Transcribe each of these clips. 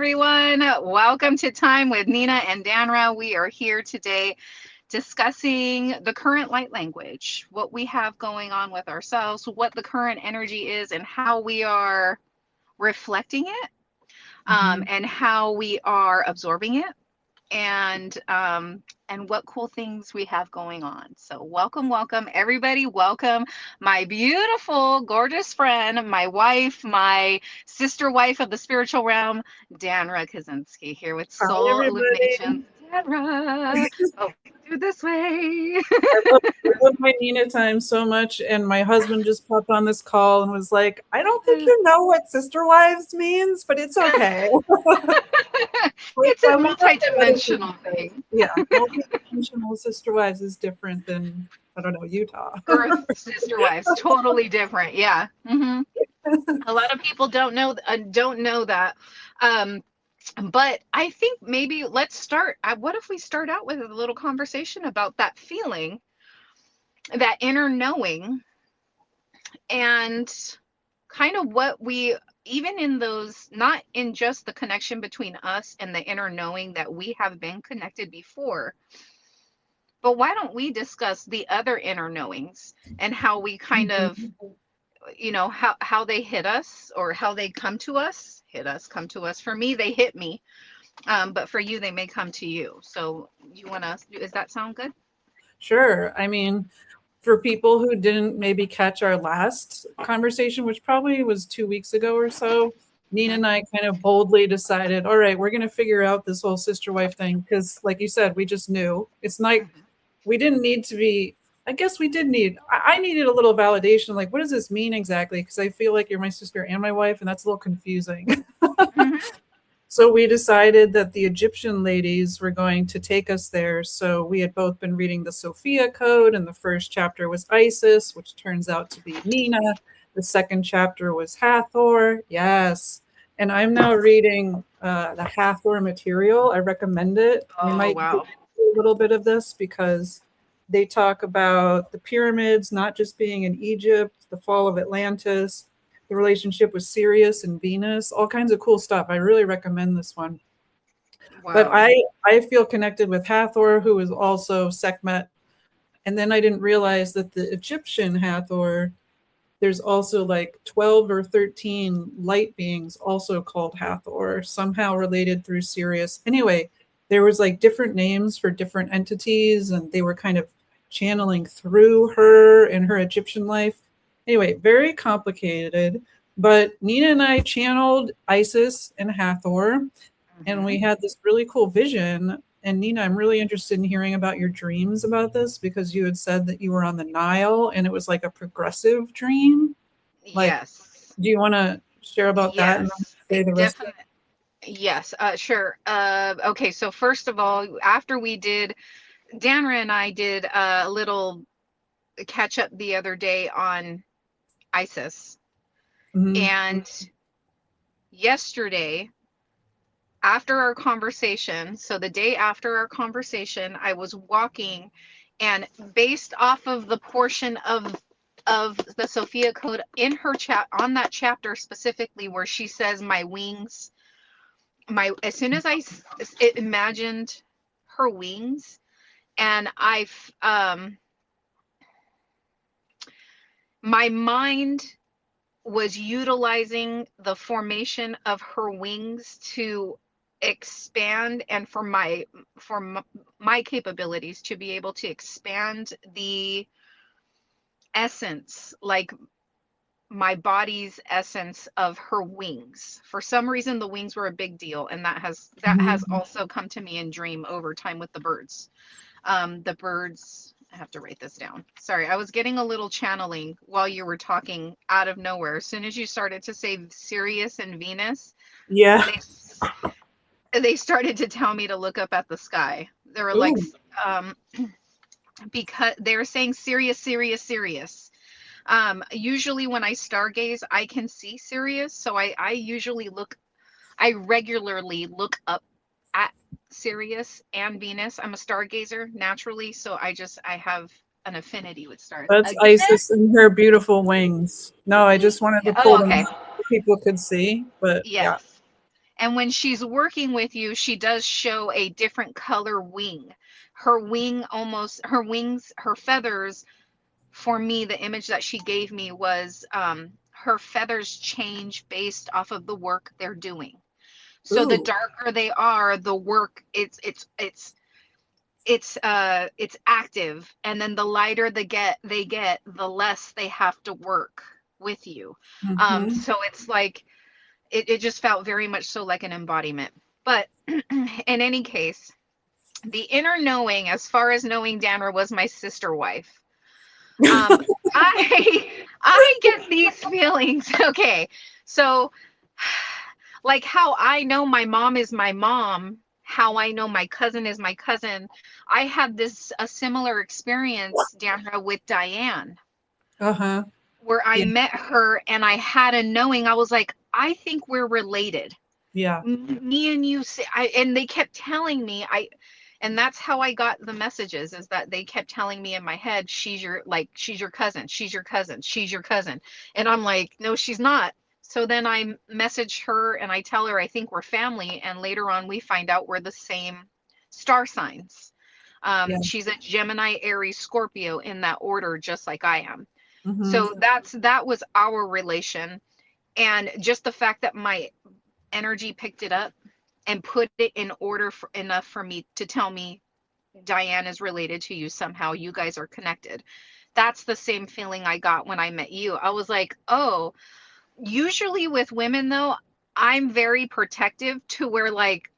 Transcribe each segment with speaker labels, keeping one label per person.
Speaker 1: everyone. Welcome to Time with Nina and Danra. We are here today discussing the current light language, what we have going on with ourselves, what the current energy is, and how we are reflecting it, and how we are absorbing it, and what cool things we have going on. So welcome everybody. Welcome my beautiful, gorgeous friend, my wife, my sister wife of the spiritual realm, Danra Kaczynski, here with
Speaker 2: Hi,
Speaker 1: Soul
Speaker 2: everybody.
Speaker 1: Illumination. Danra. Oh, do it this way.
Speaker 2: I love my Nina time so much, and my husband just popped on this call and was like, "I don't think you know what sister wives means, but it's okay."
Speaker 1: It's a
Speaker 2: We have to let it
Speaker 1: multi-dimensional thing.
Speaker 2: Yeah, multidimensional sister wives is different than, I don't know, Utah.
Speaker 1: Earth sister wives, totally different. Yeah. A lot of people don't know that. Um, but I think maybe let's start. What if we start out with a little conversation about that feeling, that inner knowing, and kind of what we, even in those, not in just the connection between us and the inner knowing that we have been connected before, but why don't we discuss the other inner knowings and how we kind of, how they hit us, or how they come to us. Come to us. For me, they hit me, but for you, they may come to you. So you want to, does that sound good?
Speaker 2: Sure. I mean, for people who didn't maybe catch our last conversation, which probably was 2 weeks ago or so, Nina and I kind of boldly decided, all right, we're going to figure out this whole sister wife thing. Because, like you said, we just knew. It's like we didn't need to be, I guess we did need, I needed a little validation. Like, what does this mean exactly? Because I feel like you're my sister and my wife, and that's a little confusing.
Speaker 1: Mm-hmm.
Speaker 2: So we decided that the Egyptian ladies were going to take us there. So we had both been reading the Sophia Code, and the first chapter was Isis, which turns out to be Nina. The second chapter was Hathor. Yes. And I'm now reading the Hathor material. I recommend it. We
Speaker 1: Oh,
Speaker 2: might do
Speaker 1: wow.
Speaker 2: a little bit of this because they talk about the pyramids not just being in Egypt, the fall of Atlantis, the relationship with Sirius and Venus, all kinds of cool stuff. I really recommend this one. But
Speaker 1: Wow.
Speaker 2: I feel connected with Hathor, who is also Sekhmet. And then I didn't realize that the Egyptian Hathor, there's also like 12 or 13 light beings also called Hathor, somehow related through Sirius. Anyway, there was like different names for different entities, and they were kind of channeling through her in her Egyptian life. Anyway, very complicated. But Nina and I channeled Isis and Hathor, and we
Speaker 1: Mm-hmm.
Speaker 2: had this really cool vision. And Nina, I'm really interested in hearing about your dreams about this, because you had said that you were on the Nile and it was like a progressive dream. Like,
Speaker 1: Yes.
Speaker 2: do you want to share about that and then
Speaker 1: Yes.
Speaker 2: say the rest of
Speaker 1: Definitely. Yes. Sure. Okay. So first of all, after we did, Danra and I did a little catch up the other day on ISIS.
Speaker 2: it? Mm-hmm.
Speaker 1: And yesterday, after our conversation, so the day after our conversation, I was walking, and based off of the portion of the Sophia Code in her chat, on that chapter specifically where she says my wings, my, as soon as imagined her wings, and my mind was utilizing the formation of her wings to expand, and for my capabilities to be able to expand the essence, like my body's essence of her wings. For some reason the wings were a big deal, and that has
Speaker 2: Mm-hmm.
Speaker 1: also come to me in dream over time with the birds. The birds, I have to write this down. Sorry, I was getting a little channeling while you were talking out of nowhere. As soon as you started to say Sirius and Venus,
Speaker 2: Yeah.
Speaker 1: they started to tell me to look up at the sky. They were like,
Speaker 2: Ooh.
Speaker 1: um, because they were saying Sirius, Sirius, Sirius. Usually when I stargaze, I can see Sirius, so I regularly look up at Sirius and Venus. I'm a stargazer naturally, so I have an affinity with stars.
Speaker 2: That's
Speaker 1: Again,
Speaker 2: Isis and her beautiful wings. No, I just wanted to
Speaker 1: oh,
Speaker 2: pull them
Speaker 1: okay.
Speaker 2: up so people could see. But yeah.
Speaker 1: Yes. And when she's working with you, she does show a different color wing. Her wing almost, her wings, her feathers, for me, the image that she gave me was her feathers change based off of the work they're doing. So the
Speaker 2: Ooh.
Speaker 1: darker they are, the work it's active, and then the lighter they get, the less they have to work with you.
Speaker 2: Mm-hmm.
Speaker 1: So it's like it just felt very much so like an embodiment. But in any case, the inner knowing, as far as knowing Danra was my sister wife, um, I get these feelings. Okay, so like how I know my mom is my mom, how I know my cousin is my cousin. I had this a similar experience, Danra, with Diane,
Speaker 2: Uh-huh.
Speaker 1: where I
Speaker 2: Yeah.
Speaker 1: met her and I had a knowing. I was like, I think we're related.
Speaker 2: Yeah.
Speaker 1: Me and you, and they kept telling me, and that's how I got the messages, is that they kept telling me in my head, she's your cousin, she's your cousin, she's your cousin. And I'm like, no, she's not. So then I message her and I tell her I think we're family, and later on we find out we're the same star signs.
Speaker 2: Yeah.
Speaker 1: She's a Gemini, Aries, Scorpio in that order, just like I am.
Speaker 2: Mm-hmm.
Speaker 1: So that was our relation. And just the fact that my energy picked it up and put it in order enough for me to tell me Diane is related to you somehow, you guys are connected. That's the same feeling I got when I met you. I was like, oh, usually with women though, I'm very protective, to where like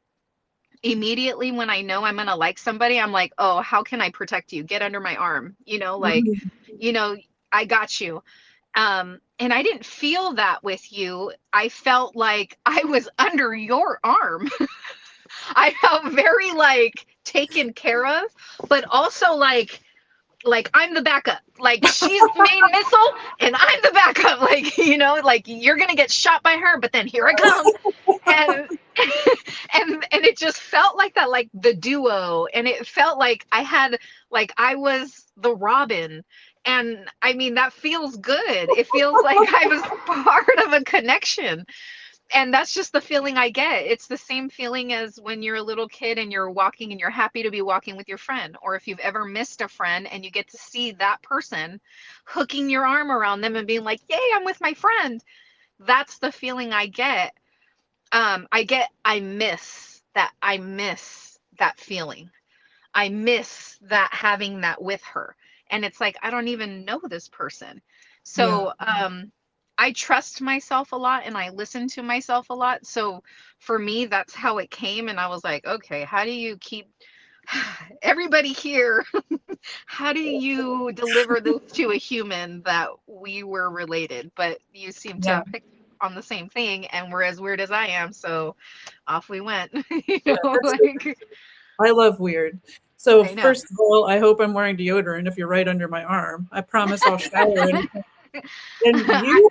Speaker 1: immediately when I know I'm gonna like somebody, I'm like, oh, how can I protect you? Get under my arm, like,
Speaker 2: Mm-hmm.
Speaker 1: you know, I got you. And I didn't feel that with you. I felt like I was under your arm. I felt very like taken care of, but also like I'm the backup. Like she's the main missile and I'm the backup. Like, like you're gonna get shot by her, but then here I come. And and it just felt like that, like the duo. And it felt like I was the Robin. And I mean, that feels good. It feels like I was part of a connection. And that's just the feeling I get. It's the same feeling as when you're a little kid and you're walking and you're happy to be walking with your friend. Or if you've ever missed a friend and you get to see that person hooking your arm around them and being like, yay, I'm with my friend. That's the feeling I get. I miss that feeling. I miss that, having that with her. And it's like, I don't even know this person.
Speaker 2: Yeah.
Speaker 1: So I trust myself a lot and I listen to myself a lot. So for me, that's how it came. And I was like, okay, how do you keep everybody here? How do you deliver this to a human that we were related? But you seem to
Speaker 2: Yeah.
Speaker 1: have picked on the same thing and were as weird as I am. So off we went.
Speaker 2: Yeah. That's
Speaker 1: Like,
Speaker 2: I love weird. So
Speaker 1: I know.
Speaker 2: first of all, I hope I'm wearing deodorant if you're right under my arm. I promise I'll shower. And
Speaker 1: I'm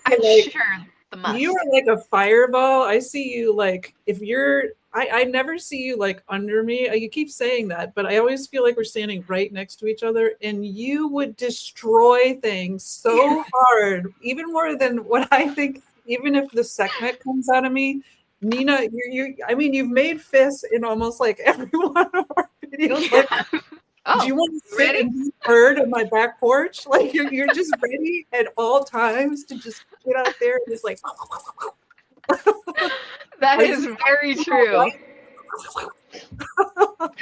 Speaker 1: sure the
Speaker 2: you
Speaker 1: must.
Speaker 2: are like a fireball. I see you like if you're I never see you like under me. You keep saying that, but I always feel like we're standing right next to each other and you would destroy things so hard, even more than what I think, even if the segment comes out of me. Nina, you I mean, you've made fists in almost like every one of our videos. Like,
Speaker 1: Yeah.
Speaker 2: do
Speaker 1: Oh,
Speaker 2: you want to sit
Speaker 1: ready?
Speaker 2: and be heard on my back porch? Like you're just ready at all times to just get out there and just like
Speaker 1: That
Speaker 2: are
Speaker 1: is
Speaker 2: you
Speaker 1: very true.
Speaker 2: right?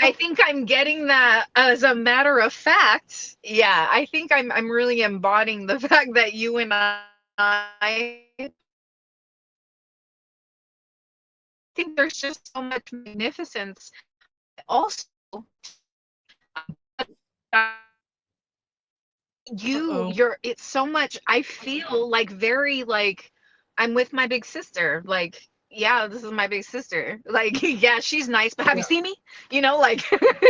Speaker 1: I think I'm getting that as a matter of fact. Yeah, I think I'm really embodying the fact that you and I think there's just so much magnificence. Also, uh,
Speaker 2: Uh-oh.
Speaker 1: it's so much. I feel like very like I'm with my big sister. Like, yeah, this is my big sister. Like, yeah, she's nice, but have you
Speaker 2: Yeah.
Speaker 1: seen me? Like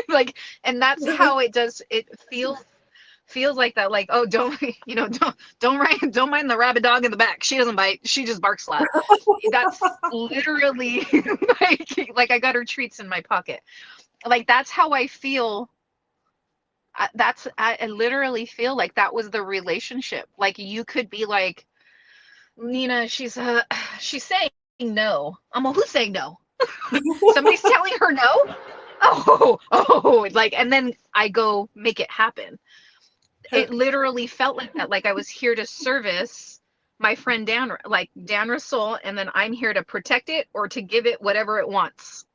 Speaker 1: like, and that's how it does. It feels like that. Like, oh, don't don't mind the rabid dog in the back. She doesn't bite. She just barks loud. That's literally like I got her treats in my pocket. Like that's how I feel. I literally feel like that was the relationship. Like you could be like, Nina, she's saying no. I'm like, who's saying no? Somebody's telling her no. Oh, like, and then I go make it happen. It literally felt like that. Like I was here to service my friend Danra, like Danra's soul, and then I'm here to protect it or to give it whatever it wants.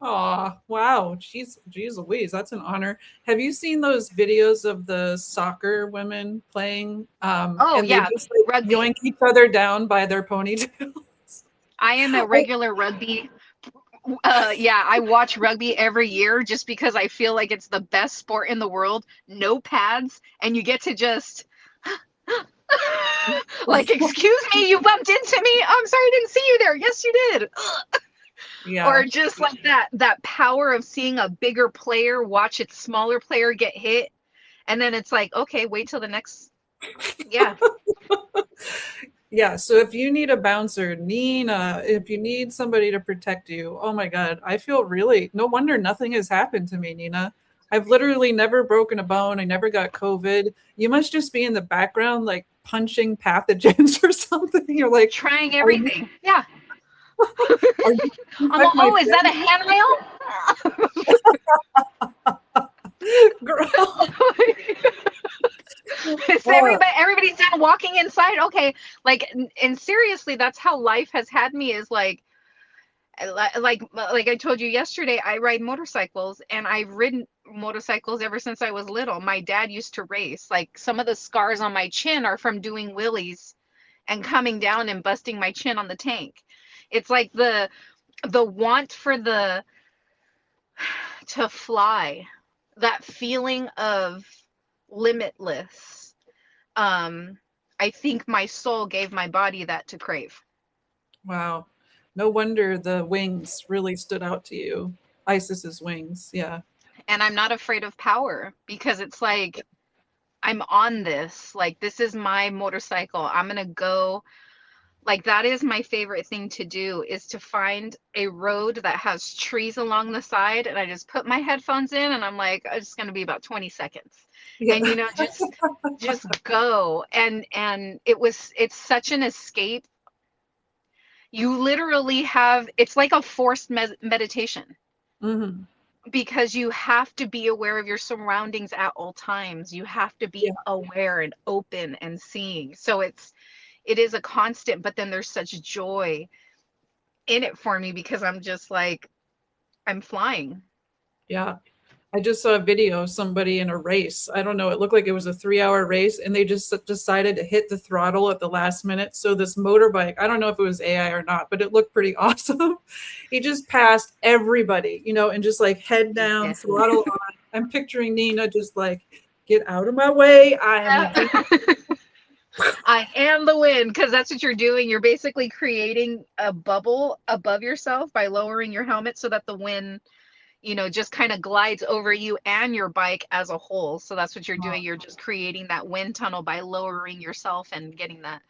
Speaker 2: Aw, wow. Jeez Louise, that's an honor. Have you seen those videos of the soccer women playing?
Speaker 1: Oh
Speaker 2: And they
Speaker 1: yeah,
Speaker 2: just like
Speaker 1: rugby.
Speaker 2: yoink each other down by their ponytails.
Speaker 1: I am a regular rugby. Yeah, I watch rugby every year just because I feel like it's the best sport in the world. No pads, and you get to just like, excuse me, you bumped into me. I'm sorry, I didn't see you there. Yes, you did.
Speaker 2: Yeah.
Speaker 1: Or just like that power of seeing a bigger player watch its smaller player get hit, and then it's like, okay, wait till the next. Yeah.
Speaker 2: Yeah, so if you need a bouncer, Nina, if you need somebody to protect you, oh my God, I feel really, no wonder nothing has happened to me, Nina. I've literally never broken a bone. I never got COVID. You must just be in the background, like punching pathogens or something. You're like,
Speaker 1: Trying
Speaker 2: are you,
Speaker 1: everything. Yeah.
Speaker 2: are you
Speaker 1: I'm
Speaker 2: like
Speaker 1: like,
Speaker 2: my
Speaker 1: oh, is that a
Speaker 2: girl?
Speaker 1: handrail? Is everybody's done walking inside? Okay. Like, and seriously, that's how life has had me, is like I told you yesterday, I ride motorcycles, and I've ridden motorcycles ever since I was little. My dad used to race. Like, some of the scars on my chin are from doing wheelies and coming down and busting my chin on the tank. It's like the want for the to fly, that feeling of limitless. I think my soul gave my body that to crave.
Speaker 2: Wow. No wonder the wings really stood out to you. Isis's wings. Yeah.
Speaker 1: And I'm not afraid of power, because it's like, I'm on this. Like, this is my motorcycle. I'm going to go. Like, that is my favorite thing to do, is to find a road that has trees along the side, and I just put my headphones in, and I'm like, it's going to be about 20 seconds.
Speaker 2: Yeah.
Speaker 1: And just go. And it's such an escape. You literally have, it's like a forced meditation,
Speaker 2: Mm-hmm.
Speaker 1: because you have to be aware of your surroundings at all times. You have to be
Speaker 2: Yeah.
Speaker 1: aware and open and seeing. So it is a constant, but then there's such joy in it for me, because I'm just like, I'm flying.
Speaker 2: Yeah. I just saw a video of somebody in a race. I don't know. It looked like it was a 3-hour race, and they just decided to hit the throttle at the last minute. So this motorbike, I don't know if it was AI or not, but it looked pretty awesome. He just passed everybody, and just like head down,
Speaker 1: Yes.
Speaker 2: throttle on. I'm picturing Nina just like, get out of my way. I am.
Speaker 1: I am the wind, because that's what you're doing. You're basically creating a bubble above yourself by lowering your helmet, so that the wind, just kind of glides over you and your bike as a whole. So that's what you're doing. You're just creating that wind tunnel by lowering yourself and getting that.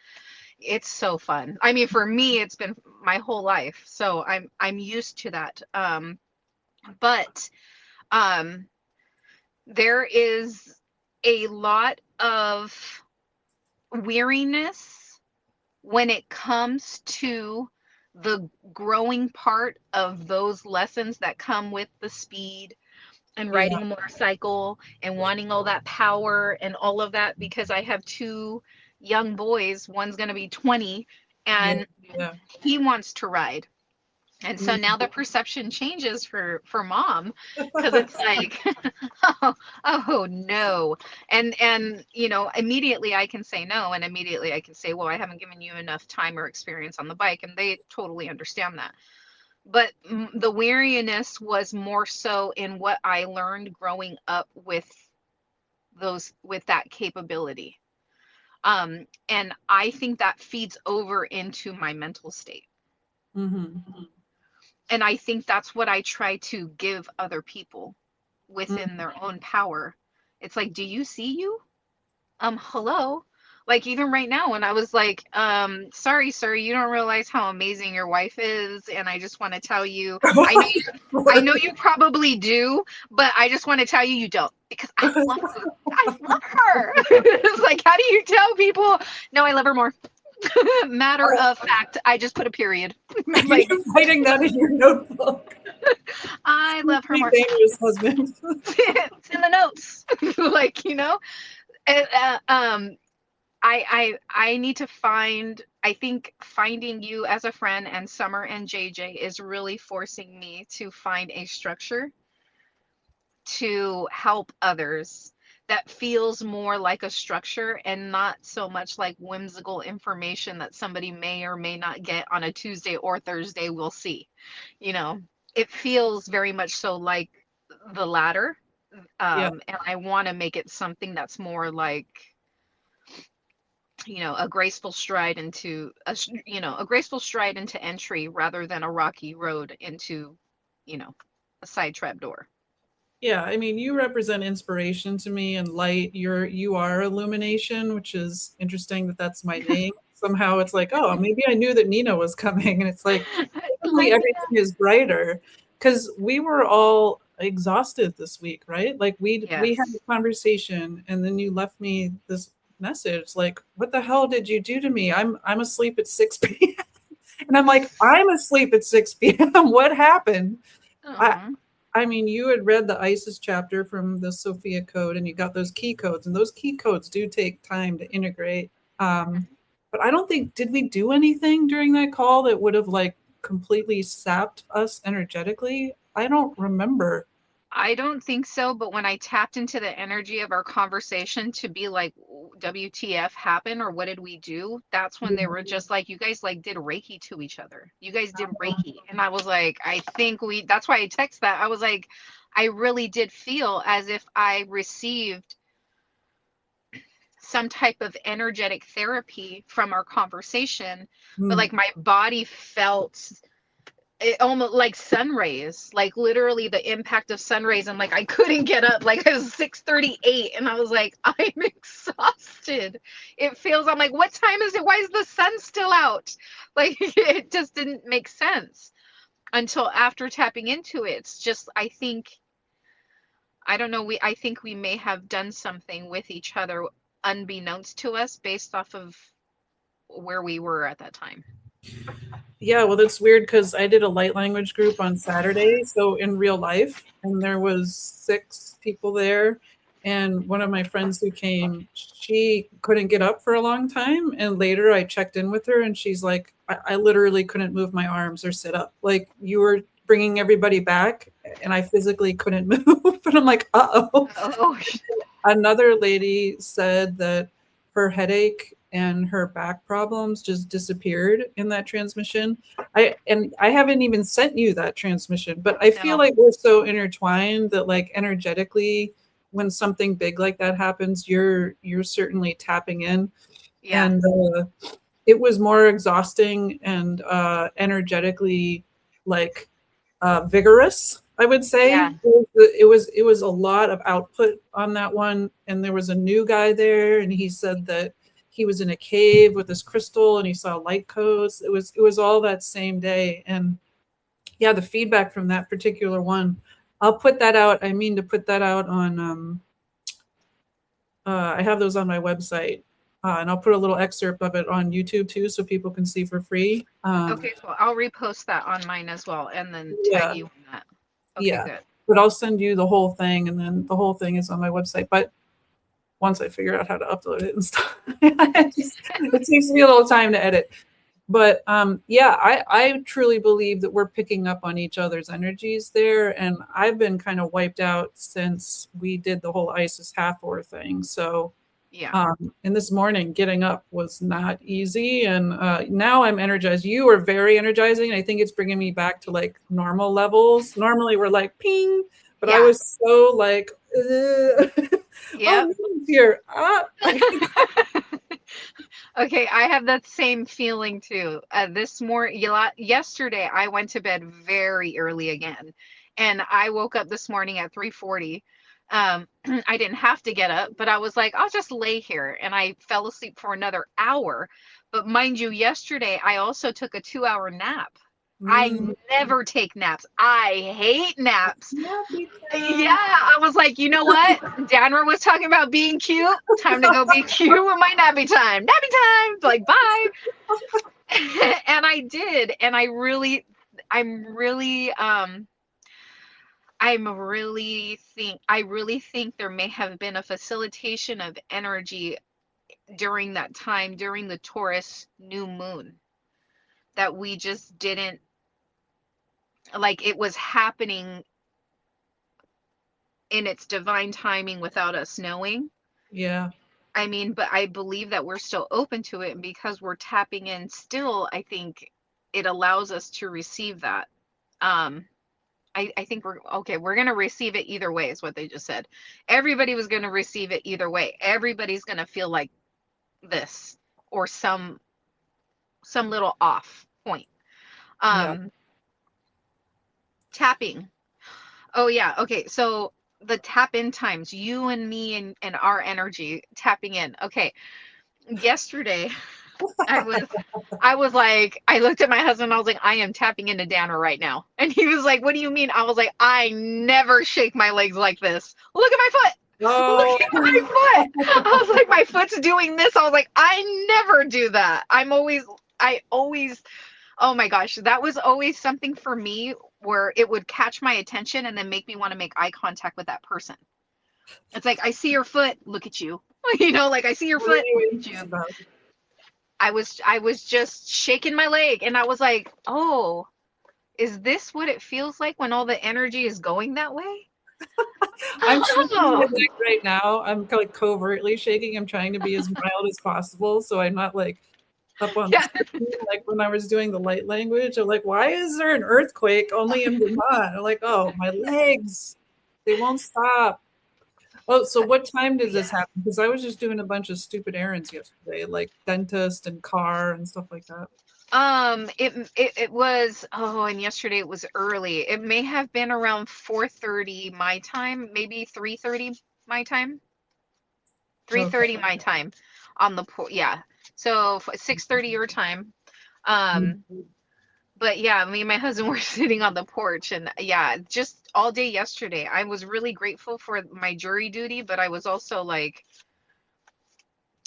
Speaker 1: It's so fun. I mean, for me, it's been my whole life, so I'm used to that. But there is a lot of weariness when it comes to the growing part of those lessons that come with the speed and
Speaker 2: Yeah.
Speaker 1: riding a motorcycle and wanting all that power and all of that, because I have two young boys. One's going to be 20,
Speaker 2: Yeah.
Speaker 1: and
Speaker 2: Yeah.
Speaker 1: he wants to ride. And so
Speaker 2: Mm.
Speaker 1: now the perception changes for mom, because it's like, oh no. And immediately I can say no, and immediately I can say, well, I haven't given you enough time or experience on the bike, and they totally understand that. But the weariness was more so in what I learned growing up with that capability. And I think that feeds over into my mental state.
Speaker 2: Mm-hmm.
Speaker 1: And I think that's what I try to give other people
Speaker 2: Mm.
Speaker 1: within their own power. It's like, do you see you? Hello? Like, even right now, when I was like, sorry, sir, you don't realize how amazing your wife is, and I just want to tell you, I know you probably do, but I just want to tell you, you don't, because I love her. I love her. It's like, how do you tell people? No, I love her more. Matter of fact, I just put a period.
Speaker 2: Like, you're writing that in your notebook.
Speaker 1: I love her more.
Speaker 2: Dangerous husband.
Speaker 1: It's in the notes. Like, I need to find, I think finding you as a friend and Summer and JJ is really forcing me to find a structure to help others that feels more like a structure and not so much like whimsical information that somebody may or may not get on a Tuesday or Thursday. We'll see. It feels very much so like the latter.
Speaker 2: Yeah.
Speaker 1: And I want to make it something that's more like, a graceful stride into a graceful stride into entry rather than a rocky road into, a side trap door.
Speaker 2: Yeah, I mean, you represent inspiration to me and light. You are illumination, which is interesting that that's my name. Somehow it's like, oh, maybe I knew that Nina was coming, and it's like suddenly everything is brighter because we were all exhausted this week, right? Like we had a conversation, and then you left me this message, like, what the hell did you do to me? I'm asleep at 6 p.m. and I'm like, I'm asleep at 6 p.m. What happened? I mean, you had read the ISIS chapter from the Sophia Code, and you got those key codes, and those key codes do take time to integrate. But I don't think, did we do anything during that call that would have like completely sapped us energetically? I don't remember.
Speaker 1: I don't think so, but when I tapped into the energy of our conversation to be like, WTF happened or what did we do? That's when they were just like, you guys like did Reiki to each other. You guys did Reiki. And I was like, I think that's why I text that. I was like, I really did feel as if I received some type of energetic therapy from our conversation, but like my body felt it almost like sun rays, like literally the impact of sun rays, and like I couldn't get up, like it was 6:38 and I was like, I'm exhausted. I'm like, what time is it? Why is the sun still out? Like it just didn't make sense until after tapping into it. It's just, I don't know, I think we may have done something with each other unbeknownst to us based off of where we were at that time.
Speaker 2: Yeah, well, that's weird because I did a light language group on Saturday, so in real life, and there was 6 people there. And one of my friends who came, she couldn't get up for a long time. And later I checked in with her and she's like, I literally couldn't move my arms or sit up. Like you were bringing everybody back and I physically couldn't move. And I'm like, uh-oh.
Speaker 1: Oh.
Speaker 2: Another lady said that her headache and her back problems just disappeared in that transmission. I haven't even sent you that transmission, but I feel like we're so intertwined that like energetically, when something big like that happens, you're certainly tapping in. Yeah. And it was more exhausting and energetically like vigorous, I would say. Yeah. It was a lot of output on that one. And there was a new guy there, and he said that he was in a cave with this crystal and he saw light codes. It was all that same day. And yeah, the feedback from that particular one, I'll put that out. I mean to put that out on, I have those on my website, and I'll put a little excerpt of it on YouTube too, so people can see for free.
Speaker 1: Okay, so I'll repost that on mine as well, and then tag you on that. Okay,
Speaker 2: yeah,
Speaker 1: good.
Speaker 2: But I'll send you the whole thing, and then the whole thing is on my website. But once I figure out how to upload it and stuff, it takes me a little time to edit. But yeah, I truly believe that we're picking up on each other's energies there. And I've been kind of wiped out since we did the whole ISIS Hathor thing. So yeah. And this morning getting up was not easy. And now I'm energized. You are very energizing. I think it's bringing me back to like normal levels. Normally we're like ping, but I was so like,
Speaker 1: yeah,
Speaker 2: oh, here.
Speaker 1: Okay, I have that same feeling too. Yesterday, I went to bed very early again, and I woke up this morning at 3:40. I didn't have to get up, but I was like, I'll just lay here, and I fell asleep for another hour. But mind you, yesterday I also took a 2-hour nap.
Speaker 2: Mm.
Speaker 1: never take naps. I hate naps.
Speaker 2: Nappy
Speaker 1: Yeah,
Speaker 2: time.
Speaker 1: I was like, you know what? Danra was talking about being cute. Time to go be cute with my nappy time. Nappy time. Like, bye. And I did. And I'm really, I really think there may have been a facilitation of energy during that time, during the Taurus new moon, that we just didn't, like, it was happening in its divine timing without us knowing.
Speaker 2: Yeah.
Speaker 1: I mean, but I believe that we're still open to it. And because we're tapping in still, I think it allows us to receive that. Um, I think we're okay. We're going to receive it either way, is what they just said. Everybody was going to receive it either way. Everybody's going to feel like this or some little off point.
Speaker 2: Yeah.
Speaker 1: Um, tapping. Oh yeah. Okay. So the tap in times, you and me and our energy tapping in. Okay. Yesterday, I was like, I looked at my husband, I was like, I am tapping into Danner right now. And he was like, what do you mean? I was like, I never shake my legs like this. Look at my foot.
Speaker 2: Oh.
Speaker 1: Look at my foot. I was like, my foot's doing this. I was like, I never do that. I always, oh my gosh, that was always something for me where it would catch my attention and then make me want to make eye contact with that person. It's like, I see your foot, look at you. You know, like I see your
Speaker 2: What are
Speaker 1: foot,
Speaker 2: you
Speaker 1: look at
Speaker 2: anxious
Speaker 1: you.
Speaker 2: about?
Speaker 1: I was just shaking my leg and I was like, "Oh, is this what it feels like when all the energy is going that way?"
Speaker 2: I'm shaking my
Speaker 1: Oh.
Speaker 2: leg right now. I'm like covertly shaking. I'm trying to be as mild as possible, so I'm not like up on the
Speaker 1: Yeah.
Speaker 2: screen. Like when I was doing the light language, I'm like, why is there an earthquake only in Vermont? I'm like, oh, my legs, they won't stop. Oh, so what time did this
Speaker 1: Yeah.
Speaker 2: happen? Because I was just doing a bunch of stupid errands yesterday, like dentist and car and stuff like that.
Speaker 1: It was, oh, and yesterday it was early. It may have been around 4:30 my time, maybe 3:30 my time.
Speaker 2: Okay.
Speaker 1: 3:30 my time on the yeah. So 6:30 your time. Um but yeah, me and my husband were sitting on the porch and yeah, just all day yesterday. I was really grateful for my jury duty, but I was also like,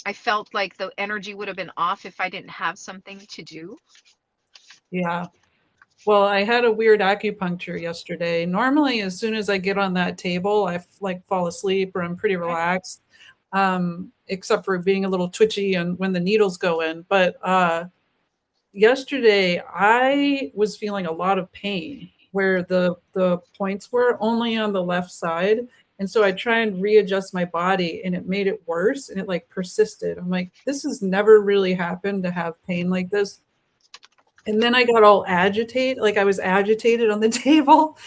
Speaker 1: I felt like the energy would have been off if I didn't have something to do.
Speaker 2: Yeah. Well, I had a weird acupuncture yesterday. Normally, as soon as I get on that table, like fall asleep or I'm pretty relaxed, except for being a little twitchy and when the needles go in. But yesterday, I was feeling a lot of pain where the points were only on the left side. And so I try and readjust my body and it made it worse and it like persisted. I'm like, this has never really happened to have pain like this. And then I got all agitated, like I was agitated on the table.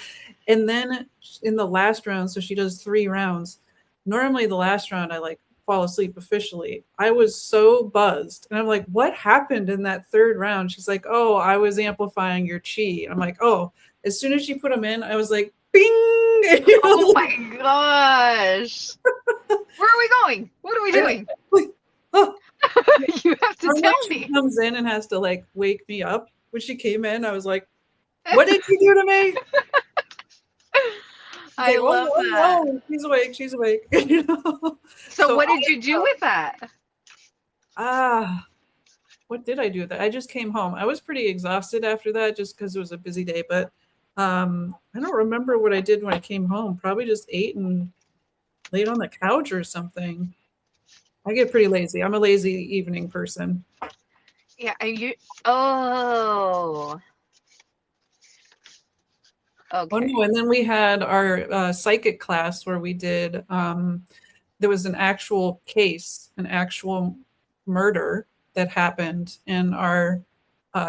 Speaker 2: And then in the last round, so she does 3 rounds. Normally, the last round, I like fall asleep officially. I was so buzzed. And I'm like, what happened in that third round? She's like, oh, I was amplifying your chi. I'm like, oh, as soon as she put them in, I was like, bing. And,
Speaker 1: Oh my gosh. Where are we going? What are we doing?
Speaker 2: like, oh,
Speaker 1: You have to tell
Speaker 2: she
Speaker 1: me.
Speaker 2: comes in and has to like wake me up. When she came in, I was like, what did you do to me?
Speaker 1: I
Speaker 2: Like, oh,
Speaker 1: love
Speaker 2: oh
Speaker 1: that.
Speaker 2: no, she's awake, she's awake. You know?
Speaker 1: So
Speaker 2: So
Speaker 1: what did you do with that?
Speaker 2: ah, what did I do with that? I just came home. I was pretty exhausted after that just because it was a busy day, but I don't remember what I did when I came home. Probably just ate and laid on the couch or something. I get pretty lazy. I'm a lazy evening person.
Speaker 1: Yeah, are you oh,
Speaker 2: Oh
Speaker 1: okay.
Speaker 2: no, and then we had our psychic class where we did there was an actual case, an actual murder that happened, and our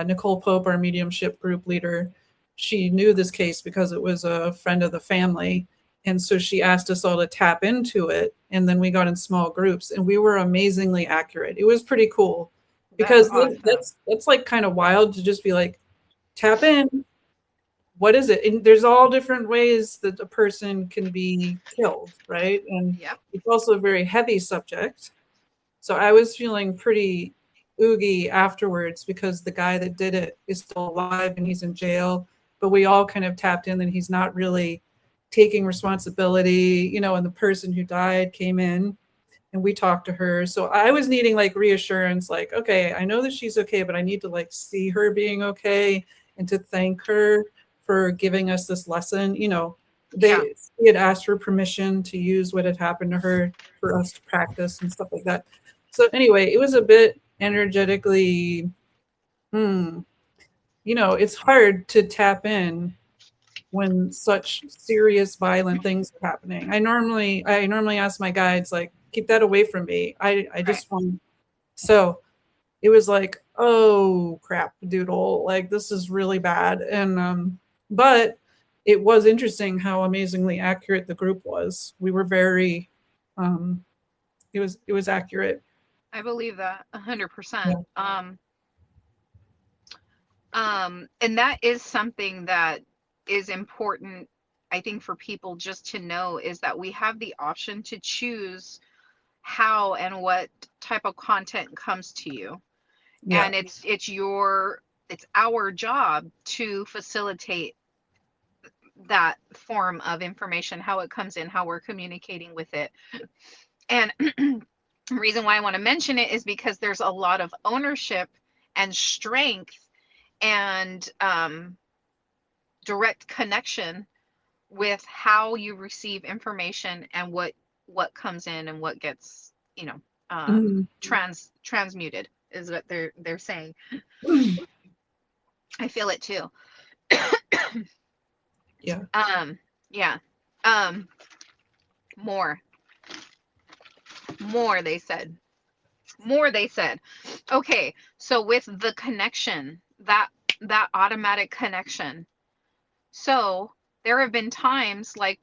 Speaker 2: Nicole Pope, our mediumship group leader, she knew this case because it was a friend of the family, and so she asked us all to tap into it, and then we got in small groups, and we were amazingly accurate. It was pretty cool
Speaker 1: That's
Speaker 2: because
Speaker 1: awesome.
Speaker 2: that's like kind of wild to just be like tap in, what is it? And there's all different ways that a person can be killed, right? And
Speaker 1: Yep.
Speaker 2: it's also a very heavy subject. So I was feeling pretty oogie afterwards because the guy that did it is still alive and he's in jail. But we all kind of tapped in that he's not really taking responsibility, you know, and the person who died came in and we talked to her. So I was needing like reassurance, like, okay, I know that she's okay, but I need to like see her being okay and to thank her for giving us this lesson. You know,
Speaker 1: Yeah.
Speaker 2: they had asked for permission to use what had happened to her for us to practice and stuff like that. So anyway, it was a bit energetically, you know, it's hard to tap in when such serious violent things are happening. I normally ask my guides like, keep that away from me. I
Speaker 1: Right.
Speaker 2: just want, so it was like, oh crap, doodle, like this is really bad. And but it was interesting how amazingly accurate the group was. We were very it was accurate.
Speaker 1: I believe that 100%.
Speaker 2: Yeah.
Speaker 1: And that is something that is important, I think, for people just to know, is that we have the option to choose how and what type of content comes to you.
Speaker 2: Yeah.
Speaker 1: And it's our job to facilitate that form of information, how it comes in, how we're communicating with it. And the reason why I want to mention it is because there's a lot of ownership and strength and direct connection with how you receive information and what comes in and what gets, you know,
Speaker 2: Mhm.
Speaker 1: transmuted is what they're saying. I feel it too.
Speaker 2: Yeah.
Speaker 1: Yeah. More, more they said. More they said. Okay, so with the connection, that automatic connection. So there have been times like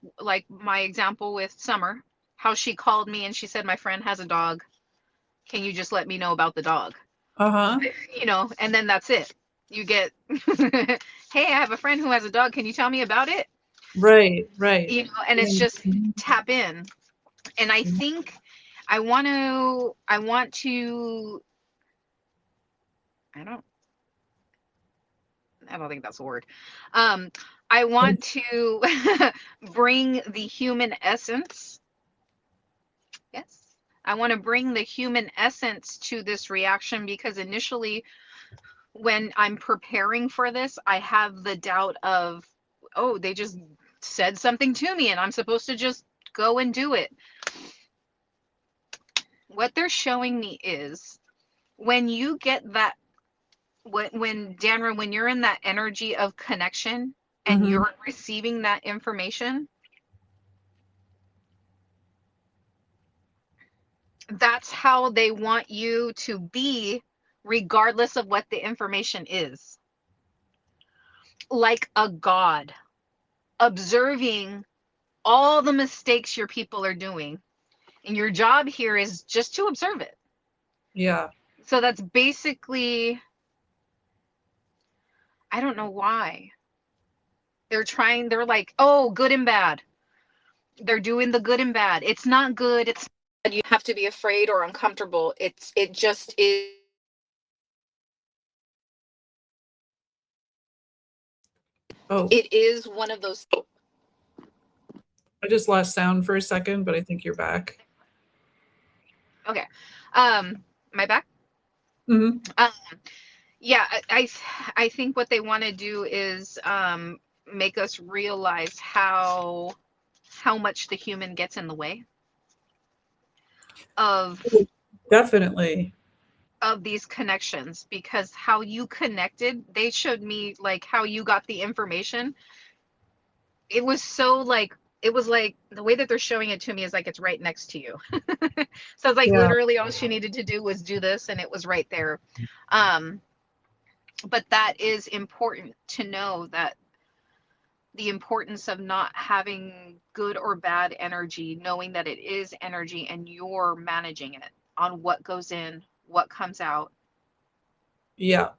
Speaker 1: my example with Summer, how she called me and she said, my friend has a dog. Can you just let me know about the dog?
Speaker 2: Uh-huh.
Speaker 1: You know, and then that's it. You get, hey, I have a friend who has a dog. Can you tell me about it?
Speaker 2: Right, right.
Speaker 1: You know, and it's just tap in. And I think I want to, I don't, I don't think that's a word. Um, I want to bring the human essence. Yes. I want to bring the human essence to this reaction because initially, when I'm preparing for this, I have the doubt of, oh, they just said something to me and I'm supposed to just go and do it. What they're showing me is when you get that, when Danra, when you're in that energy of connection and
Speaker 2: Mm-hmm.
Speaker 1: you're receiving that information, that's how they want you to be, regardless of what the information is. Like a god, observing all the mistakes your people are doing. And your job here is just to observe it.
Speaker 2: Yeah.
Speaker 1: So that's basically, I don't know why. They're like, oh, good and bad. They're doing the good and bad. It's not good. It's bad. You have to be afraid or uncomfortable. It just is.
Speaker 2: Oh,
Speaker 1: It is one of those.
Speaker 2: I just lost sound for a second, but I think you're back.
Speaker 1: Okay. Am I back?
Speaker 2: Mm-hmm.
Speaker 1: Yeah, I think what they want to do is make us realize how much the human gets in the way of
Speaker 2: Definitely.
Speaker 1: these connections, because how you connected, they showed me like how you got the information. It was so like, it was like the way that they're showing it to me is like it's right next to you. So it's like
Speaker 2: Yeah.
Speaker 1: literally all she needed to do was do this and it was right there. um but that is important to know, that the importance of not having good or bad energy, knowing that it is energy and you're managing it on what goes in, what comes out.
Speaker 2: Yeah.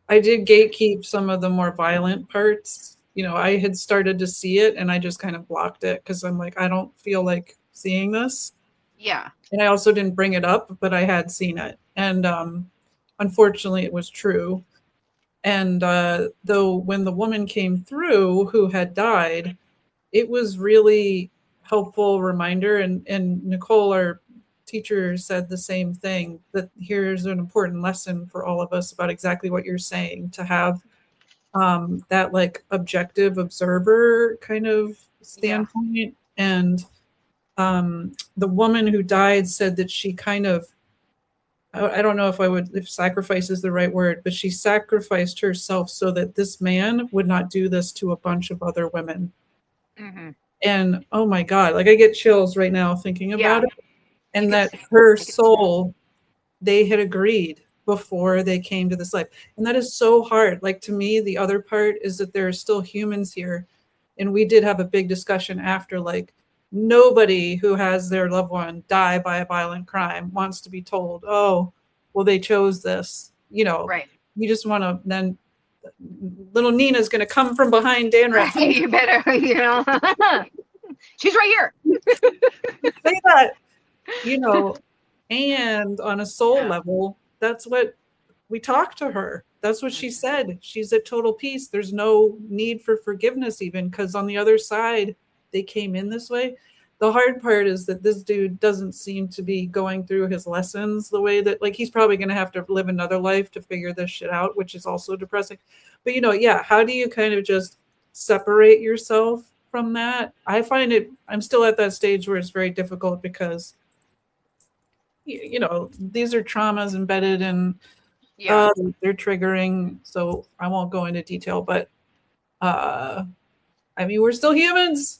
Speaker 2: I did gatekeep some of the more violent parts. You know, I had started to see it and I just kind of blocked it because I'm like, I don't feel like seeing this.
Speaker 1: Yeah.
Speaker 2: And I also didn't bring it up, but I had seen it. And unfortunately, it was true. And though when the woman came through who had died, it was really helpful reminder. And Nicole, our teacher, said the same thing, that here's an important lesson for all of us about exactly what you're saying, to have that like objective observer kind of
Speaker 1: Yeah.
Speaker 2: standpoint. And the woman who died said that she kind of, I don't know if sacrifice is the right word, but she sacrificed herself so that this man would not do this to a bunch of other women.
Speaker 1: Mm-hmm.
Speaker 2: And oh my God, like I get chills right now thinking
Speaker 1: Yeah.
Speaker 2: about it.
Speaker 1: You
Speaker 2: And
Speaker 1: could
Speaker 2: that
Speaker 1: see,
Speaker 2: her
Speaker 1: I could see that.
Speaker 2: soul, they had agreed before they came to this life. And that is so hard. Like to me, the other part is that there are still humans here. And we did have a big discussion after, like, nobody who has their loved one die by a violent crime wants to be told, oh, well, they chose this. You know,
Speaker 1: Right.
Speaker 2: you just want to then little Nina's going to come from behind Danra.
Speaker 1: Right. You better, you know, she's right here.
Speaker 2: Say that, you know, and on a soul
Speaker 1: Yeah.
Speaker 2: level, that's what we talked to her. That's what she
Speaker 1: Mhm.
Speaker 2: said. She's at total peace. There's no need for forgiveness, even because on the other side, they came in this way. The hard part is that this dude doesn't seem to be going through his lessons the way that, like, he's probably going to have to live another life to figure this shit out, which is also depressing. But, you know, yeah, how do you kind of just separate yourself from that? I find it, I'm still at that stage where it's very difficult because, you know, these are traumas embedded in
Speaker 1: Yeah.
Speaker 2: they're triggering, so I won't go into detail, but uh, I mean, we're still humans,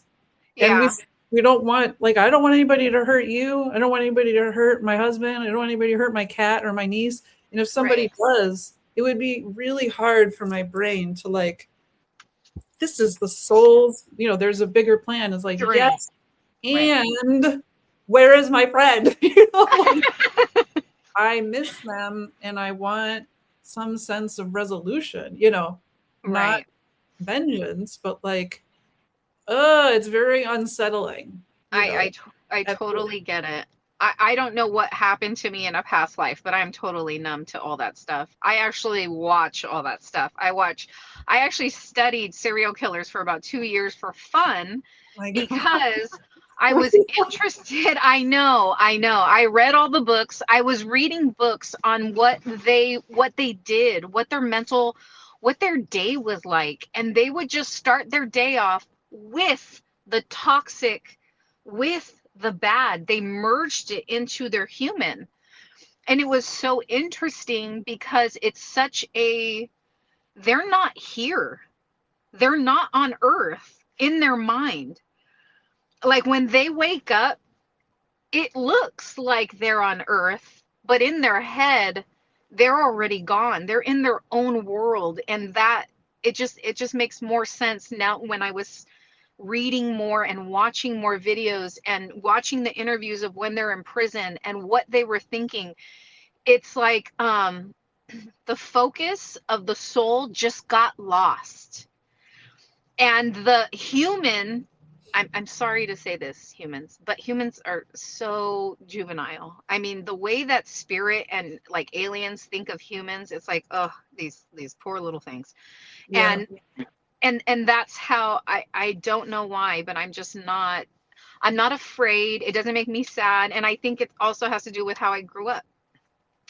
Speaker 2: and we
Speaker 1: Yeah.
Speaker 2: we don't want, like, I don't want anybody to hurt you. I don't want anybody to hurt my husband. I don't want anybody to hurt my cat or my niece. And if somebody
Speaker 1: Right.
Speaker 2: does, it would be really hard for my brain to, like, this is the soul's, you know, there's a bigger plan. It's like,
Speaker 1: Journey.
Speaker 2: yes,
Speaker 1: Right.
Speaker 2: and where is my friend? You know, like, I miss them and I want some sense of resolution, you know, not
Speaker 1: Right.
Speaker 2: vengeance, but like, it's very unsettling, you
Speaker 1: I
Speaker 2: know.
Speaker 1: I I
Speaker 2: At the,
Speaker 1: totally get it. I don't know what happened to me in a past life, but I'm totally numb to all that stuff. I actually watch all that stuff. I actually studied serial killers for about 2 years for fun
Speaker 2: like,
Speaker 1: because I was interested. I know. I read all the books. I was reading books on what they did, what their day was like, and they would just start their day off with the toxic, with the bad. They merged it into their human. And it was so interesting because it's such a, they're not here. They're not on earth in their mind. Like when they wake up, it looks like they're on earth, but in their head, they're already gone. They're in their own world. And that, it just makes more sense now when I was reading more and watching more videos and watching the interviews of when they're in prison and what they were thinking. It's like the focus of the soul just got lost, and the human, I'm sorry to say this, humans, but humans are so juvenile. I mean, the way that spirit and like aliens think of humans, it's like, oh, these poor little things.
Speaker 2: yeah,
Speaker 1: And and that's how I don't know why, but I'm not afraid. It doesn't make me sad. And I think it also has to do with how I grew up.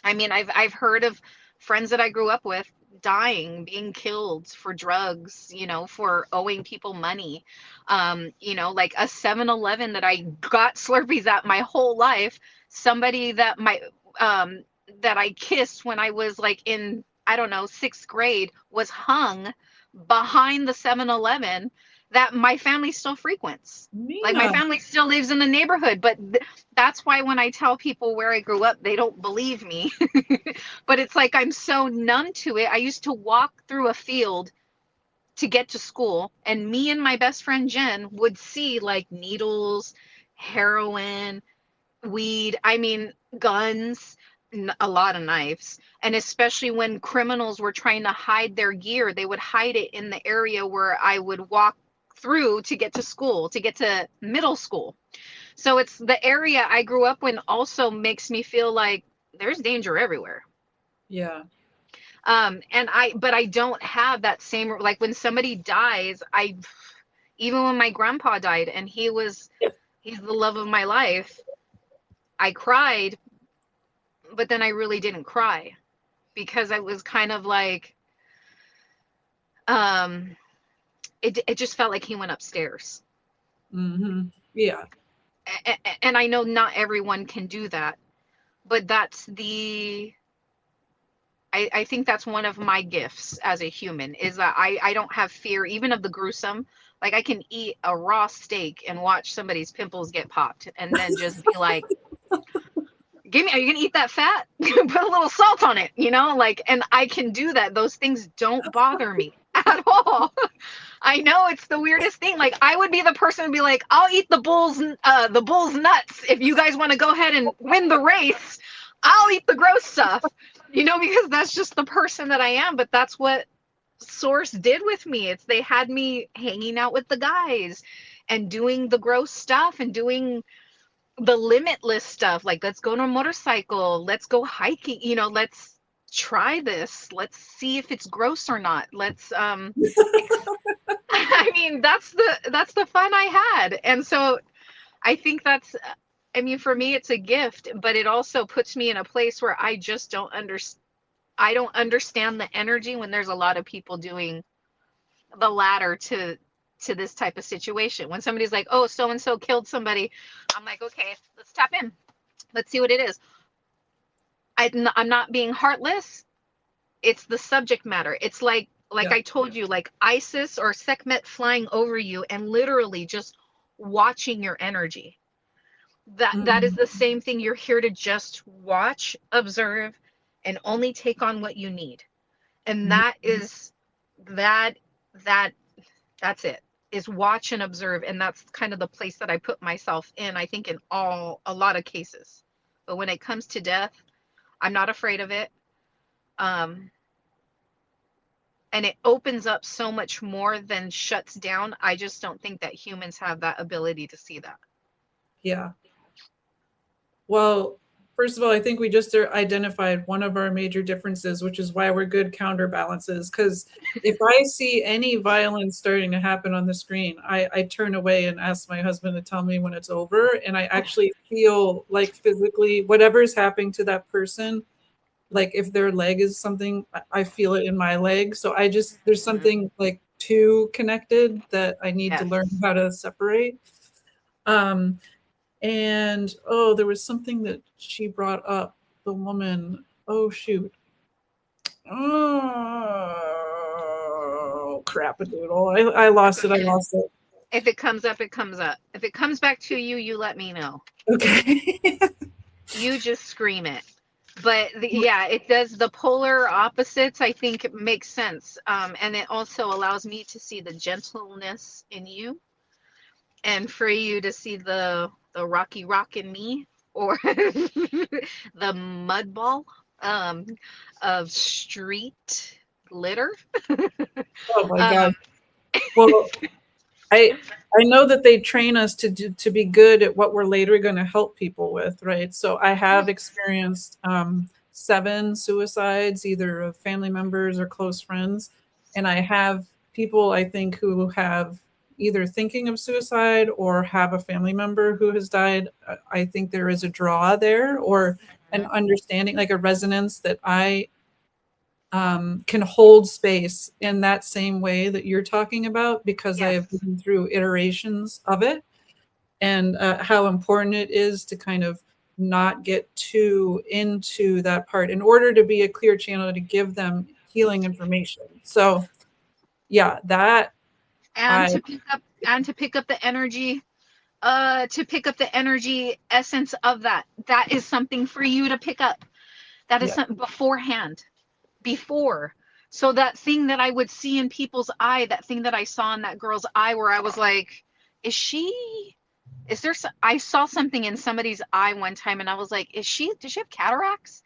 Speaker 1: I mean, I've heard of friends that I grew up with dying, being killed for drugs, you know, for owing people money. You know, like a 7-Eleven that I got Slurpees at my whole life, somebody um that I kissed when I was like in, I don't know, 6th grade was hung behind the 7-Eleven that my family still frequents. Like my
Speaker 2: Nina.
Speaker 1: family still lives in the neighborhood, but that's why when I tell people where I grew up, they don't believe me. But it's like I'm so numb to it. I used to walk through a field to get to school, and me and my best friend Jen would see like needles, heroin, weed, I mean, guns, a lot of knives. And especially when criminals were trying to hide their gear, they would hide it in the area where I would walk through to get to school, to get to middle school. So it's the area I grew up in also makes me feel like there's danger everywhere.
Speaker 2: Yeah.
Speaker 1: But I don't have that same, like when somebody dies, even when my grandpa died and he's the love of my life, I cried, but then I really didn't cry because I was kind of like, um, it just felt like he went upstairs.
Speaker 2: Mm-hmm. Yeah.
Speaker 1: And I know not everyone can do that, but I think that's one of my gifts as a human is that I don't have fear even of the gruesome. Like I can eat a raw steak and watch somebody's pimples get popped and then just be like, are you gonna eat that fat? Put a little salt on it, like, and I can do that. Those things don't bother me at all. I know it's the weirdest thing. Like I would be the person who'd be like, I'll eat the bull's nuts if you guys want to go ahead and win the race. I'll eat the gross stuff, because that's just the person that I am. But that's what Source did with me. They had me hanging out with the guys and doing the gross stuff and doing the limitless stuff. Like, let's go on a motorcycle, let's go hiking, let's try this, let's see if it's gross or not. I mean, that's the fun I had. And so I think for me it's a gift, but it also puts me in a place where I just I don't understand the energy when there's a lot of people doing the latter to this type of situation. When somebody's like, oh, so and so killed somebody, I'm like, okay, let's tap in, let's see what it is. I'm not being heartless. It's the subject matter. It's like
Speaker 2: Yeah.
Speaker 1: I told you, like Isis or Sekhmet flying over you and literally just watching your energy. That is the same thing. You're here to just watch, observe, and only take on what you need. And that is that's it, is watch and observe. And that's kind of the place that I put myself in, I think, in a lot of cases. But when it comes to death, I'm not afraid of it. And it opens up so much more than shuts down. I just don't think that humans have that ability to see that.
Speaker 2: Yeah. Well, first of all, I think we just identified one of our major differences, which is why we're good counterbalances. Because if I see any violence starting to happen on the screen, I turn away and ask my husband to tell me when it's over. And I actually feel like physically, whatever's happening to that person, like if their leg is something, I feel it in my leg. So there's something like too connected that I need to learn how to separate. And there was something that she brought up, the woman. Oh shoot. Oh crap-a-doodle. I lost it.
Speaker 1: If it comes up, it comes up. If it comes back to you, you let me know.
Speaker 2: Okay.
Speaker 1: You just scream it. But it does. The polar opposites, I think, it makes sense. And it also allows me to see the gentleness in you, and for you to see the rocky rock in me, or the mud ball of street litter.
Speaker 2: Oh my God. Well, I know that they train us to be good at what we're later going to help people with, right? So I have experienced 7 suicides, either of family members or close friends, and I have people, I think, who have either thinking of suicide or have a family member who has died. I think there is a draw there, or an understanding, like a resonance, that I can hold space in that same way that you're talking about, because I have been through iterations of it, and how important it is to kind of not get too into that part in order to be a clear channel to give them healing information. So yeah, that
Speaker 1: to pick up the energy, essence of that is something for you to pick up. That is something beforehand, before. So that thing that I would see in people's eye, that thing that I saw in that girl's eye, where I was like, I saw something in somebody's eye one time, and I was like, does she have cataracts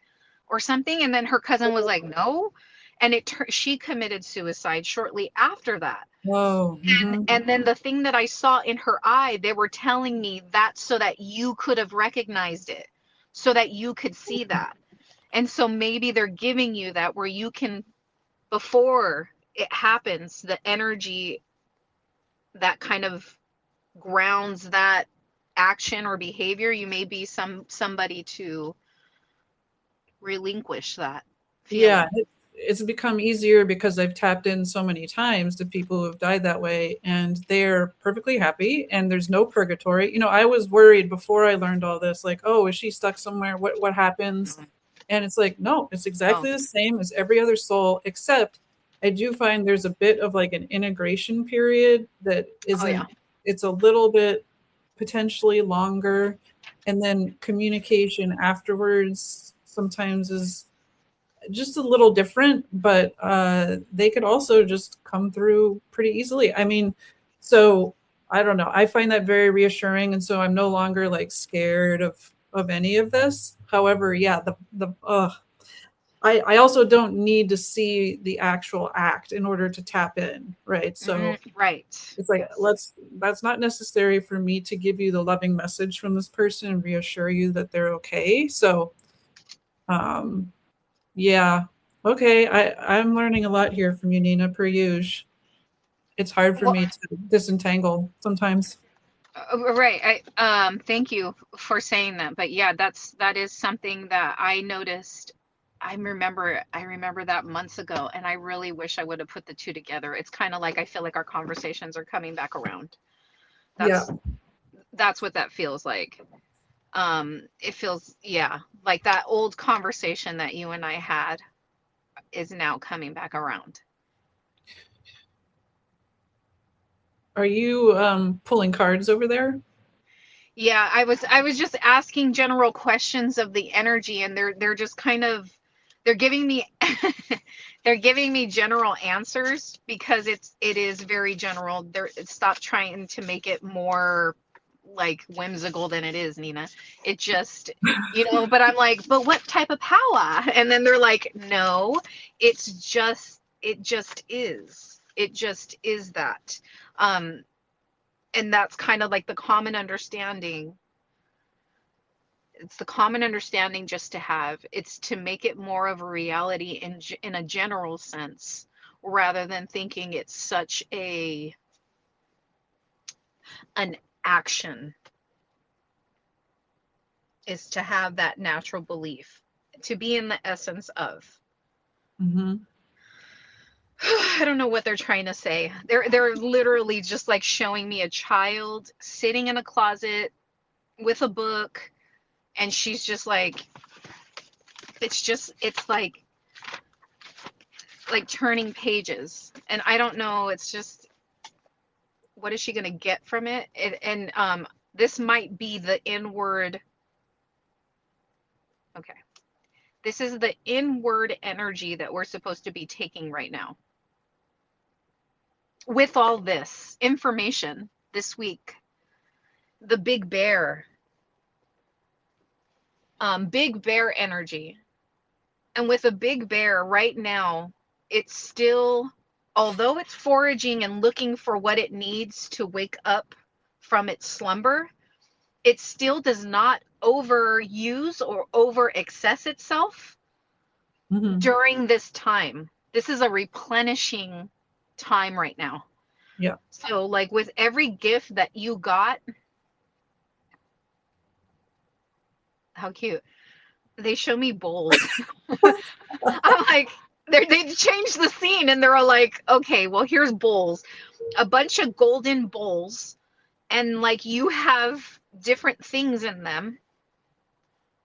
Speaker 1: or something? And then her cousin was like, no. And she committed suicide shortly after that.
Speaker 2: Whoa.
Speaker 1: And then the thing that I saw in her eye, they were telling me that so that you could have recognized it, so that you could see that. And so maybe they're giving you that where you can, before it happens, the energy that kind of grounds that action or behavior, you may be somebody to relinquish that
Speaker 2: Yeah,
Speaker 1: feeling.
Speaker 2: it's become easier because I've tapped in so many times to people who have died that way, and they're perfectly happy, and there's no purgatory. You know, I was worried before I learned all this, like, oh, is she stuck somewhere? What happens? And it's like, no, it's
Speaker 1: Oh,
Speaker 2: exactly the same as every other soul, except I do find there's a bit of like an integration period that
Speaker 1: oh yeah.
Speaker 2: isn't, it's a little bit potentially longer. And then communication afterwards sometimes is just a little different, but they could also just come through pretty easily. I mean, so I don't know. I find that very reassuring, and so I'm no longer like scared of any of this. However, yeah, I also don't need to see the actual act in order to tap in, right? So
Speaker 1: Right.
Speaker 2: it's like
Speaker 1: Yes.
Speaker 2: that's not necessary for me to give you the loving message from this person and reassure you that they're okay. So um yeah. Okay. I'm learning a lot here from you, Nina, per usual. It's hard for
Speaker 1: Well,
Speaker 2: me to disentangle sometimes.
Speaker 1: right. I thank you for saying that. But yeah, that is something that I noticed. I remember that months ago, and I really wish I would have put the two together. It's kind of like I feel like our conversations are coming back around.
Speaker 2: Yeah.
Speaker 1: That's what that feels like. It feels, yeah, like that old conversation that you and I had is now coming back around.
Speaker 2: Are you pulling cards over there?
Speaker 1: Yeah, I was just asking general questions of the energy, and they're just kind of, they're giving me they're giving me general answers because it is very general. Stop trying to make it more like whimsical than it is, Nina. It just, but I'm like, but what type of power? And then they're like, no, it just is. It just is that. Um, and that's kind of like the common understanding. It's the common understanding just to have. It's to make it more of a reality in a general sense, rather than thinking it's such an action. Is to have that natural belief, to be in the essence of.
Speaker 2: Mm-hmm.
Speaker 1: I don't know what they're trying to say. They're literally just like showing me a child sitting in a closet with a book, and she's just like, it's like turning pages, and I don't know, it's just, what is she going to get from it? And this might be the inward. Okay, this is the inward energy that we're supposed to be taking right now with all this information this week. The big bear energy. And with a big bear right now, it's still, although it's foraging and looking for what it needs to wake up from its slumber, it still does not overuse or over excess itself
Speaker 2: Mm-hmm.
Speaker 1: during this time. This is a replenishing time right now.
Speaker 2: Yeah.
Speaker 1: So, like with every gift that you got, how cute. They show me bowls. I'm like, they changed the scene, and they're all like, okay, well, here's bowls, a bunch of golden bowls, and like you have different things in them.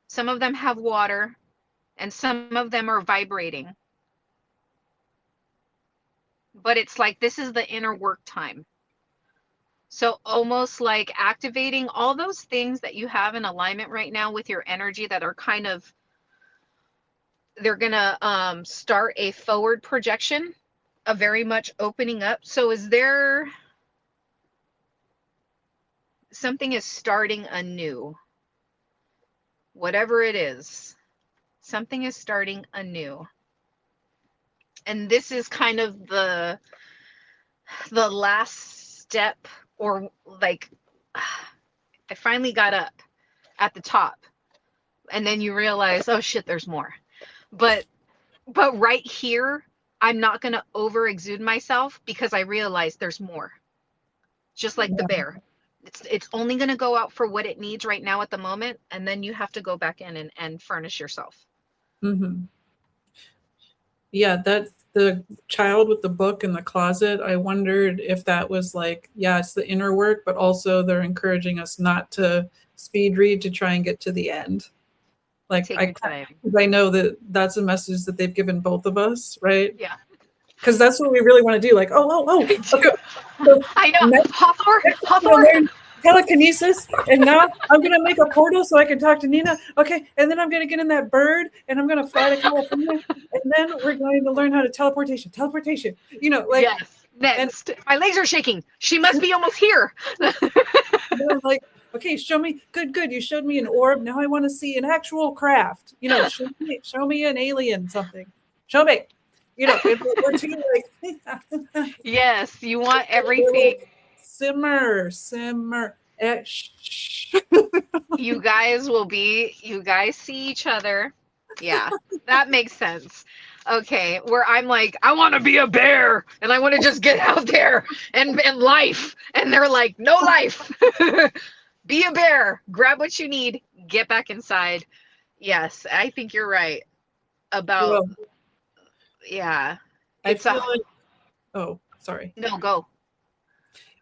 Speaker 1: Some of them have water, and some of them are vibrating. But it's like this is the inner work time. So almost like activating all those things that you have in alignment right now with your energy that are kind of, they're gonna start a forward projection, a very much opening up. So is there something is starting anew, whatever it is, something is starting anew. And this is kind of the last step, or like, I finally got up at the top, and then you realize, oh shit, there's more. But right here, I'm not going to over exude myself because I realize there's more. Just like the bear. It's only going to go out for what it needs right now at the moment, and then you have to go back in and furnish yourself.
Speaker 2: Mm-hmm. Yeah, that the child with the book in the closet, I wondered if that was like, yeah, it's the inner work, but also they're encouraging us not to speed read to try and get to the end. Like
Speaker 1: Take your time.
Speaker 2: I know that that's a message that they've given both of us, right?
Speaker 1: Yeah.
Speaker 2: Because that's what we really want to do. Like,
Speaker 1: I
Speaker 2: okay.
Speaker 1: do.
Speaker 2: So
Speaker 1: I know.
Speaker 2: next, I'm gonna
Speaker 1: Hathor.
Speaker 2: learn telekinesis, and now I'm gonna make a portal so I can talk to Nina. Okay, and then I'm gonna get in that bird, and I'm gonna fly to California, and then we're going to learn how to teleportation. You know, like,
Speaker 1: Yes.
Speaker 2: and
Speaker 1: Next. My legs are shaking. She must be almost here.
Speaker 2: they're like, okay, show me. Good. You showed me an orb. Now I want to see an actual craft. You know, show me an alien something. Show me. You know, if we're too like,
Speaker 1: Yes, you want
Speaker 2: we're
Speaker 1: everything.
Speaker 2: like, simmer. Shh.
Speaker 1: You guys see each other. Yeah, that makes sense. Okay, where I'm like, I want to be a bear and I want to just get out there and life. And they're like, no life. Be a bear, grab what you need, get back inside. Yes, I think you're right about,
Speaker 2: Well,
Speaker 1: yeah.
Speaker 2: I
Speaker 1: It's a,
Speaker 2: feel like, oh, sorry.
Speaker 1: no, go.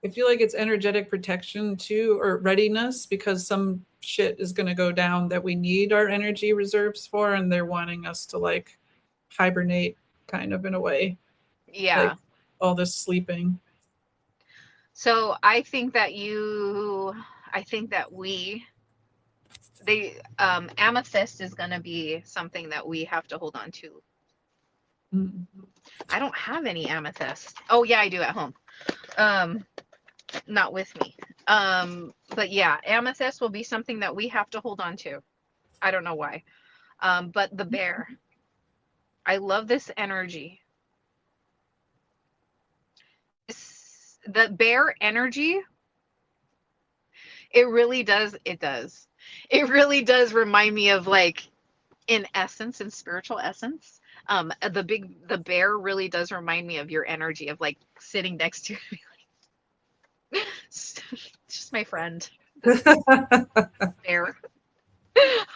Speaker 2: I feel like it's energetic protection too, or readiness, because some shit is going to go down that we need our energy reserves for, and they're wanting us to like hibernate kind of in a way, like
Speaker 1: Yeah.
Speaker 2: all this sleeping.
Speaker 1: So I think that amethyst is going to be something that we have to hold on to.
Speaker 2: Mm.
Speaker 1: I don't have any amethyst. Oh yeah, I do at home. Um, not with me. But yeah, amethyst will be something that we have to hold on to. I don't know why. But the bear, I love this energy. The bear energy, it really does remind me of, like, in essence, in spiritual essence. The bear really does remind me of your energy of, like, sitting next to me. Just my friend, this bear.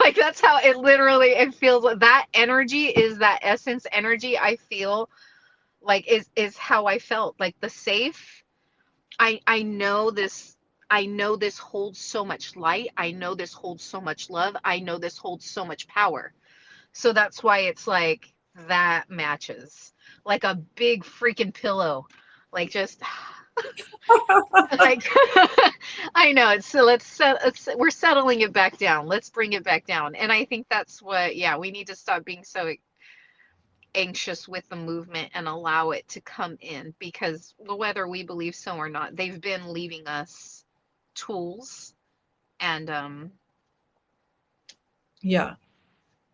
Speaker 1: Like, that's how it feels. Like that energy is that essence energy. I feel like is how I felt, like the safe. I know this. I know this holds so much light. I know this holds so much love. I know this holds so much power. So that's why it's like that matches. Like a big freaking pillow. Like, just like, I know it's, so we're settling it back down. Let's bring it back down. And I think that's what, yeah, we need to stop being so anxious with the movement and allow it to come in, because whether we believe so or not, they've been leaving us tools and
Speaker 2: Yeah.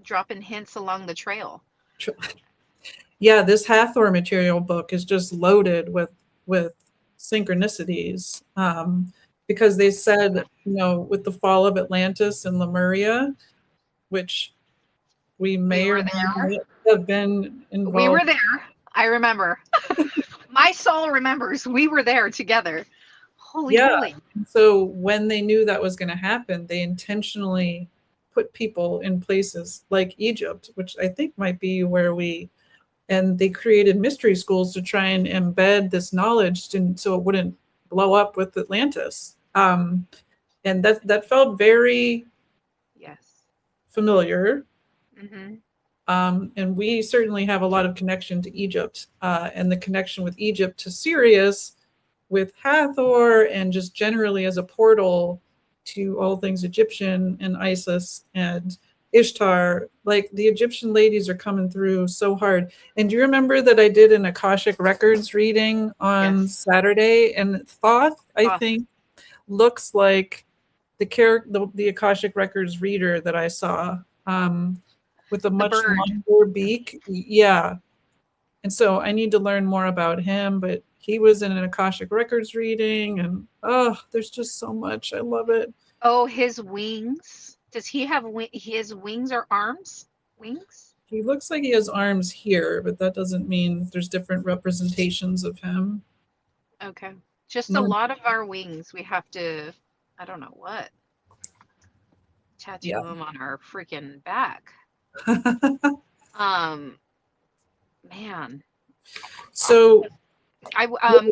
Speaker 1: dropping hints along the trail.
Speaker 2: Yeah, this Hathor material book is just loaded with synchronicities, because they said, you know, with the fall of Atlantis and Lemuria, which we
Speaker 1: We
Speaker 2: may or
Speaker 1: were
Speaker 2: may
Speaker 1: there.
Speaker 2: not have been
Speaker 1: We were
Speaker 2: involved.
Speaker 1: there. I remember. My soul remembers. We were there together. Holy
Speaker 2: Yeah.
Speaker 1: moly.
Speaker 2: So when they knew that was going to happen, they intentionally put people in places like Egypt, which I think might be where and they created mystery schools to try and embed this knowledge so it wouldn't blow up with Atlantis. And that felt very
Speaker 1: Yes.
Speaker 2: familiar.
Speaker 1: Hmm.
Speaker 2: And we certainly have a lot of connection to Egypt, and the connection with Egypt to Sirius, with Hathor, and just generally as a portal to all things Egyptian and Isis and Ishtar. Like, the Egyptian ladies are coming through so hard. And do you remember that I did an Akashic Records reading on
Speaker 1: Yes.
Speaker 2: Saturday? And Thoth, I
Speaker 1: Oh,
Speaker 2: think, looks like the Akashic Records reader that I saw, with a
Speaker 1: the
Speaker 2: much
Speaker 1: bird.
Speaker 2: longer beak. Yeah. And so I need to learn more about him, but he was in an Akashic Records reading, and oh, there's just so much. I love it.
Speaker 1: Oh, his wings. Does he have his wings or arms? Wings?
Speaker 2: He looks like he has arms here, but that doesn't mean there's different representations of him.
Speaker 1: Okay. Just a
Speaker 2: No,
Speaker 1: lot of our wings, we have to, I don't know what, tattoo
Speaker 2: yeah.
Speaker 1: them on our freaking back. Um, man.
Speaker 2: So
Speaker 1: I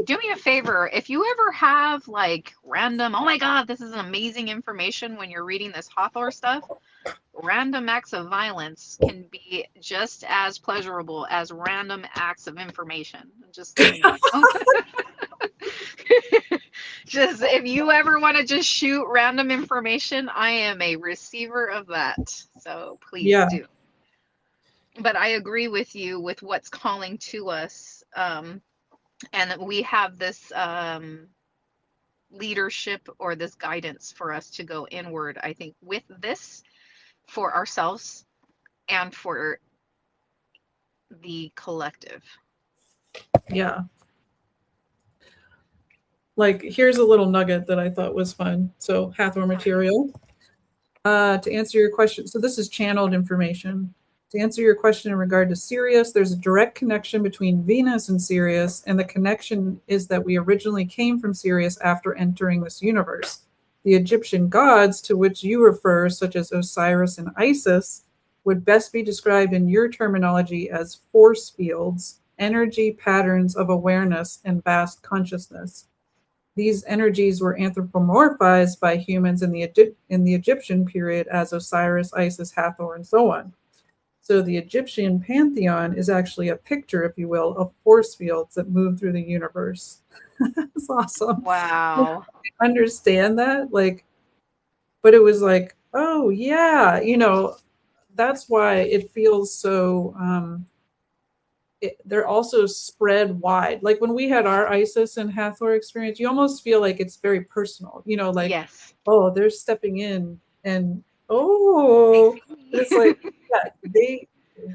Speaker 1: do me a favor, if you ever have like random, oh my God, this is amazing information when you're reading this Hathor stuff, random acts of violence can be just as pleasurable as random acts of information. Just letting you know. Just if you ever want to just shoot random information, I am a receiver of that. So please
Speaker 2: yeah,
Speaker 1: do. But I agree with you with what's calling to us. And that we have this leadership or this guidance for us to go inward, I think, with this for ourselves and for the collective.
Speaker 2: yeah. Like here's a little nugget that I thought was fun. So Hathor material. To answer your question, so this is channeled information. To answer your question in regard to Sirius, there's a direct connection between Venus and Sirius, and the connection is that we originally came from Sirius after entering this universe. The Egyptian gods to which you refer, such as Osiris and Isis, would best be described in your terminology as force fields, energy patterns of awareness and vast consciousness. These energies were anthropomorphized by humans in the Egyptian period as Osiris, Isis, Hathor, and so on. So the Egyptian pantheon is actually a picture, if you will, of force fields that move through the universe. That's awesome.
Speaker 1: Wow.
Speaker 2: I understand that, like, but it was like, oh yeah, that's why it feels so. They're also spread wide. Like when we had our Isis and Hathor experience, you almost feel like it's very personal. Like,
Speaker 1: Yes.
Speaker 2: oh, they're stepping in, and oh, it's like yeah,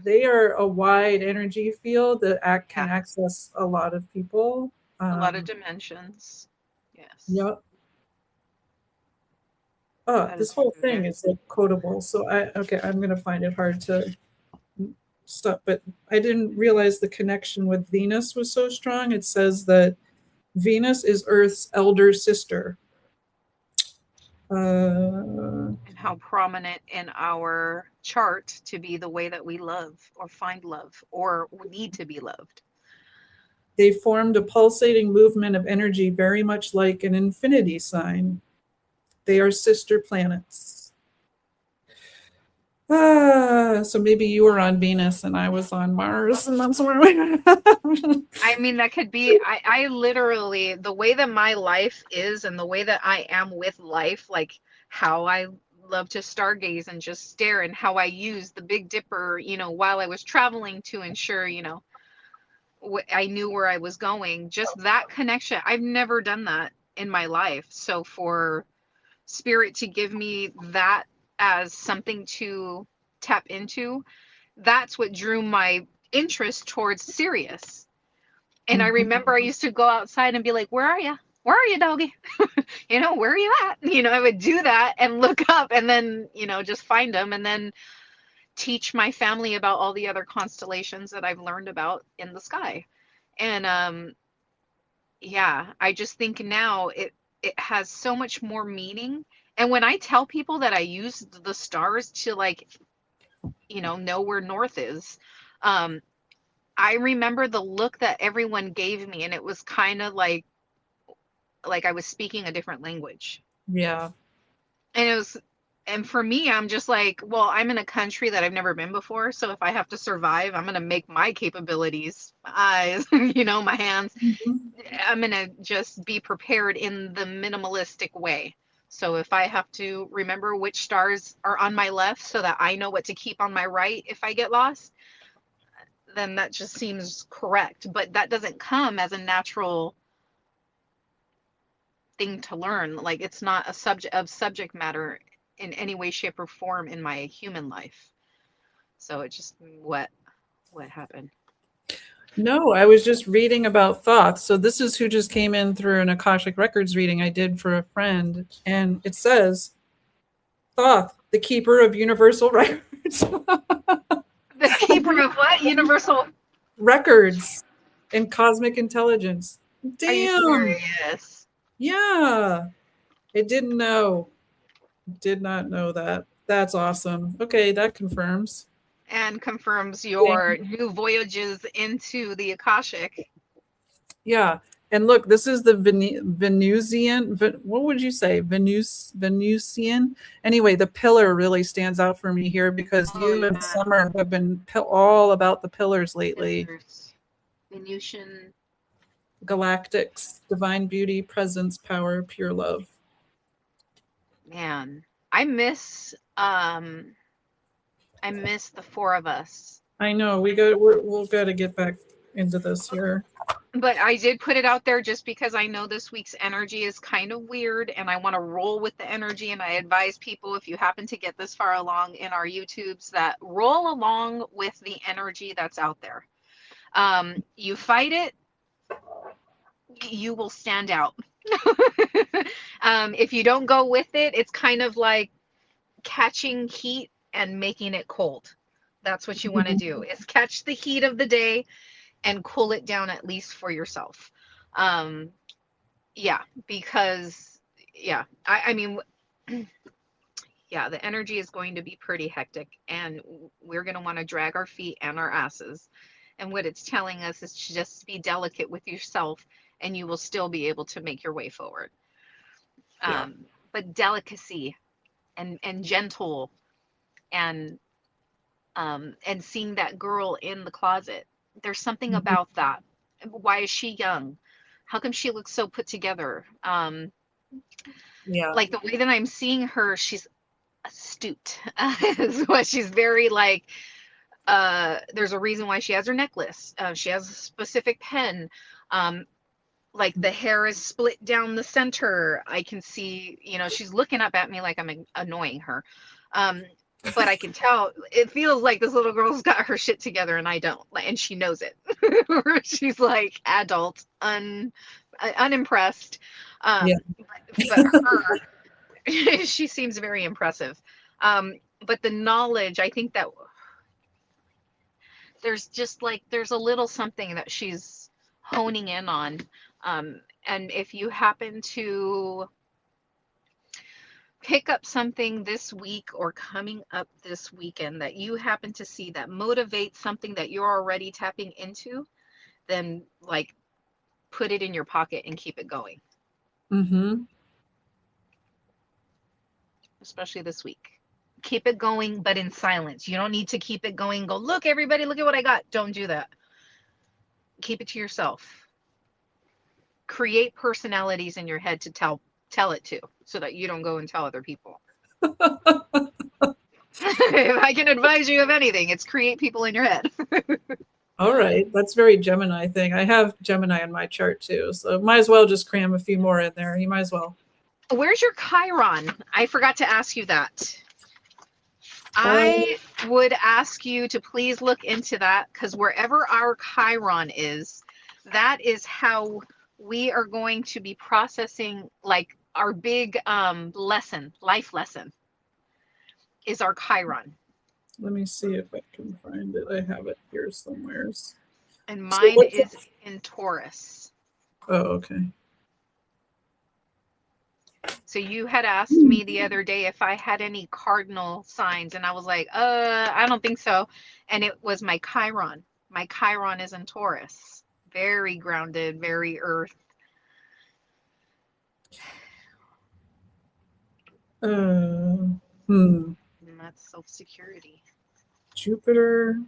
Speaker 2: they are a wide energy field that can
Speaker 1: Yeah.
Speaker 2: access a lot of people.
Speaker 1: A lot of dimensions. Yes.
Speaker 2: Yep. Oh,
Speaker 1: That
Speaker 2: this
Speaker 1: is
Speaker 2: whole thing
Speaker 1: very
Speaker 2: is like quotable. So I'm gonna find it hard to stuff, but I didn't realize the connection with Venus was so strong. It says that Venus is Earth's elder sister.
Speaker 1: and how prominent in our chart to be the way that we love or find love or need to be loved.
Speaker 2: They formed a pulsating movement of energy very much like an infinity sign. They are sister planets. So maybe you were on Venus and I was on Mars, and that's where we.
Speaker 1: I mean, that could be, I literally, the way that my life is and the way that I am with life, like how I love to stargaze and just stare, and how I use the Big Dipper, while I was traveling to ensure, I knew where I was going. Just that connection. I've never done that in my life. So for spirit to give me that as something to tap into, that's what drew my interest towards Sirius. And I remember I used to go outside and be like, where are you? Where are you, doggy? Where are you at? I would do that and look up and then, just find them and then teach my family about all the other constellations that I've learned about in the sky. And yeah, I just think now it has so much more meaning. And when I tell people that I use the stars to like, know where north is, I remember the look that everyone gave me, and it was kind of like I was speaking a different language.
Speaker 2: Yeah.
Speaker 1: And for me, I'm just like, well, I'm in a country that I've never been before, so if I have to survive, I'm gonna make my capabilities, my eyes, my hands,
Speaker 2: Mhm.
Speaker 1: I'm gonna just be prepared in the minimalistic way. So if I have to remember which stars are on my left so that I know what to keep on my right if I get lost, then that just seems correct. But that doesn't come as a natural thing to learn. Like it's not a subject matter in any way, shape, or form in my human life. So it just what happened.
Speaker 2: No, I was just reading about Thoth. So this is who just came in through an Akashic Records reading I did for a friend. And it says, Thoth, the keeper of universal records.
Speaker 1: Keeper of what? Universal.
Speaker 2: Records and cosmic intelligence.
Speaker 1: Are you
Speaker 2: Damn.
Speaker 1: serious?
Speaker 2: Yeah. I didn't know. Did not know that. That's awesome. Okay, that confirms.
Speaker 1: And confirms
Speaker 2: Yeah.
Speaker 1: your new voyages into the Akashic.
Speaker 2: Yeah. And look, this is the Venusian. What would you say? Venusian? Anyway, the pillar really stands out for me here because you and Summer have been all about the pillars lately.
Speaker 1: Venusian.
Speaker 2: Galactics, divine beauty, presence, power, pure love.
Speaker 1: Man, I miss the four of us.
Speaker 2: I know we'll got to get back into this here.
Speaker 1: But I did put it out there just because I know this week's energy is kind of weird and I want to roll with the energy. And I advise people, if you happen to get this far along in our YouTubes, that roll along with the energy that's out there. You fight it, you will stand out. If you don't go with it, it's kind of like catching heat and making it cold. That's what you want to do, is catch the heat of the day and cool it down, at least for yourself. Yeah, because I mean, yeah, the energy is going to be pretty hectic and we're going to want to drag our feet and our asses. And what it's telling us is to just be delicate with yourself and you will still be able to make your way forward.
Speaker 2: Yeah.
Speaker 1: But delicacy and gentle and seeing that girl in the closet, there's something about that. Why is she young? How come she looks so put together?
Speaker 2: Yeah.
Speaker 1: Like the way that I'm seeing her, she's astute. Is what she's very like. There's a reason why she has her necklace. She has a specific pen. Like the hair is split down the center. I can see, she's looking up at me like I'm annoying her. But I can tell it feels like this little girl's got her shit together and I don't, and she knows it. She's like adult, unimpressed.
Speaker 2: Yeah.
Speaker 1: But her, she seems very impressive. But the knowledge, I think that there's a little something that she's honing in on. And if you happen to pick up something this week or coming up this weekend that you happen to see that motivates something that you're already tapping into, then like put it in your pocket and keep it going.
Speaker 2: Mm-hmm.
Speaker 1: Especially this week. Keep it going, but in silence. You don't need to keep it going. Go, look, everybody, look at what I got. Don't do that. Keep it to yourself. Create personalities in your head to tell it to, so that you don't go and tell other people. If I can advise you of anything, it's create people in your head.
Speaker 2: All right. That's very Gemini thing. I have Gemini in my chart too. So might as well just cram a few more in there. You might as well.
Speaker 1: Where's your Chiron? I forgot to ask you that. I would ask you to please look into that, because wherever our Chiron is, that is how we are going to be processing, like our big life lesson is our Chiron.
Speaker 2: Let me see if I can find it. I have it here somewhere.
Speaker 1: And mine is in Taurus.
Speaker 2: Oh, okay.
Speaker 1: So you had asked me the other day if I had any cardinal signs, and I was like, I don't think so. And it was my Chiron. My Chiron is in Taurus. Very grounded, very earth.
Speaker 2: And
Speaker 1: that's self-security.
Speaker 2: Jupiter.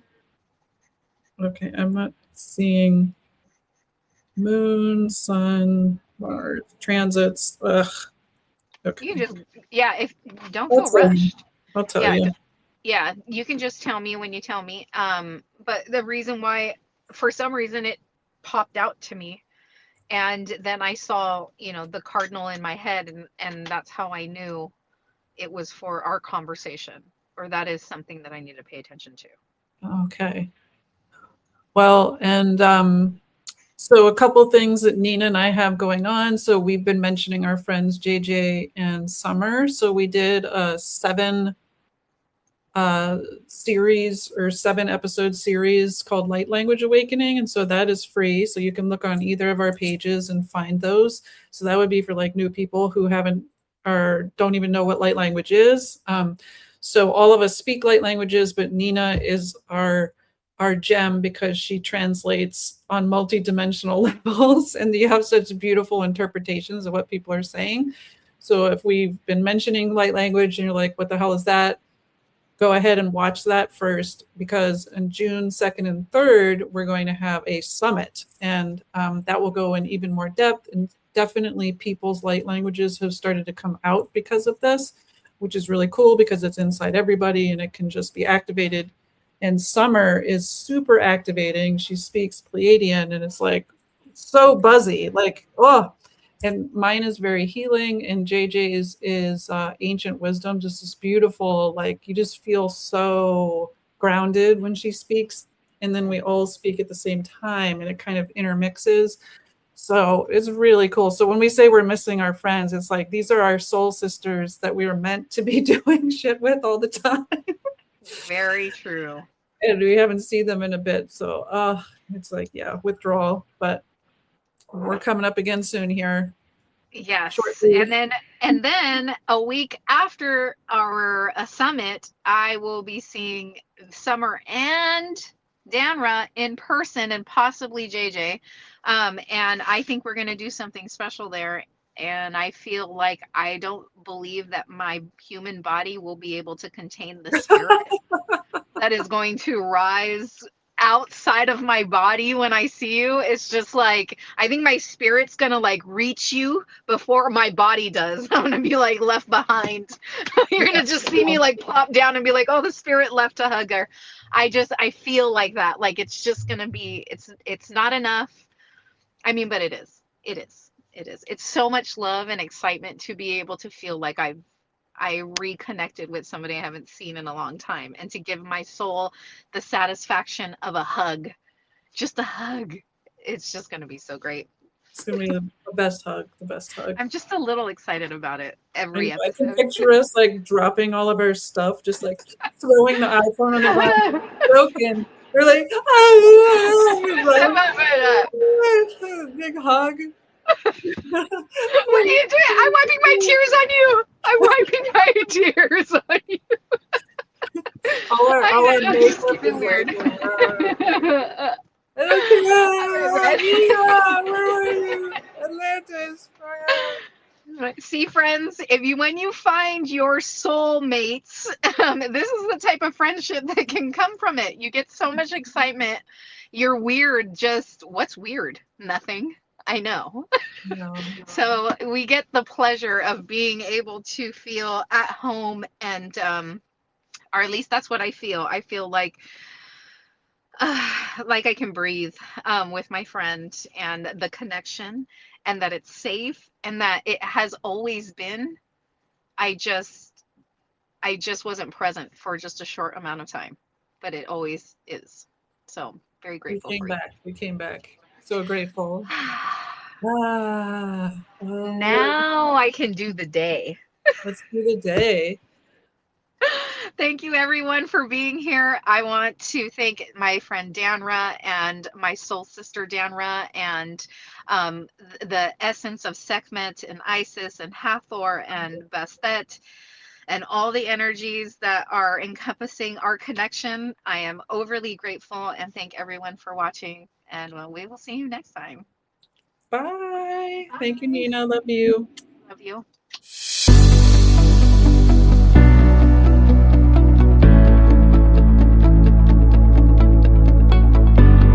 Speaker 2: Okay, I'm not seeing moon, sun, Mars, transits. Ugh. Okay.
Speaker 1: You just, if don't feel rushed.
Speaker 2: I'll tell you.
Speaker 1: Yeah, you can just tell me when you tell me. But the reason why, for some reason, it popped out to me, and then I saw, the cardinal in my head, and that's how I knew it was for our conversation, or that is something that I need to pay attention to.
Speaker 2: Okay. Well, and so a couple things that Nina and I have going on. So we've been mentioning our friends JJ and Summer. So we did a 7 series or 7-episode series called Light Language Awakening. And so that is free. So you can look on either of our pages and find those. So that would be for like new people who haven't or don't even know what light language is. So all of us speak light languages, but Nina is our gem because she translates on multidimensional levels, and you have such beautiful interpretations of what people are saying. So if we've been mentioning light language and you're like, what the hell is that? Go ahead and watch that first, because on June 2nd and 3rd, we're going to have a summit, and that will go in even more depth. And definitely people's light languages have started to come out because of this, which is really cool because it's inside everybody and it can just be activated. And Summer is super activating. She speaks Pleiadian and it's like so buzzy, like, oh. And mine is very healing, and JJ's is ancient wisdom, just this beautiful, like you just feel so grounded when she speaks. And then we all speak at the same time and it kind of intermixes. So it's really cool. So when we say we're missing our friends, it's like these are our soul sisters that we were meant to be doing shit with all the time.
Speaker 1: Very true.
Speaker 2: And we haven't seen them in a bit. So it's like, yeah, withdrawal. But we're coming up again soon here.
Speaker 1: Yes.
Speaker 2: Shortly.
Speaker 1: And then a week after our summit, I will be seeing Summer and Danra in person, and possibly JJ. And I think we're going to do something special there. And I feel like I don't believe that my human body will be able to contain the spirit that is going to rise outside of my body when I see you. It's just like, I think my spirit's gonna like reach you before my body does. I'm gonna be like left behind. You're gonna just see me like plop down and be like, oh, the spirit left to hug her. I feel like that. Like it's just gonna be, it's not enough. I mean, but it is. It's so much love and excitement to be able to feel like I reconnected with somebody I haven't seen in a long time, and to give my soul the satisfaction of a hug, just a hug. It's just going to be so great.
Speaker 2: It's going to be the best hug,
Speaker 1: I'm just a little excited about it every
Speaker 2: I can
Speaker 1: episode.
Speaker 2: picture us like dropping all of our stuff, just like throwing the iPhone on the ground, broken. We're like, big hug.
Speaker 1: What are you doing? I'm wiping my tears on you. I'm wiping my tears on you.
Speaker 2: All our makeup is
Speaker 1: weird.
Speaker 2: Where are you? Atlantis.
Speaker 1: See, friends, when you find your soulmates, this is the type of friendship that can come from it. You get so much excitement. You're weird. Just what's weird? Nothing. I know.
Speaker 2: No.
Speaker 1: So we get the pleasure of being able to feel at home, and or at least that's what I feel. I feel like I can breathe with my friend, and the connection, and that it's safe, and that it has always been. I just wasn't present for just a short amount of time, but it always is. So very grateful.
Speaker 2: We came back. So grateful.
Speaker 1: Now I can do the day.
Speaker 2: Let's do the day.
Speaker 1: Thank you, everyone, for being here. I want to thank my friend Danra and my soul sister Danra, and the essence of Sekhmet and Isis and Hathor and Bastet, and all the energies that are encompassing our connection. I am overly grateful, and thank everyone for watching, and we will see you next time.
Speaker 2: Bye. Thank you, Nina. Love you.
Speaker 1: Love you.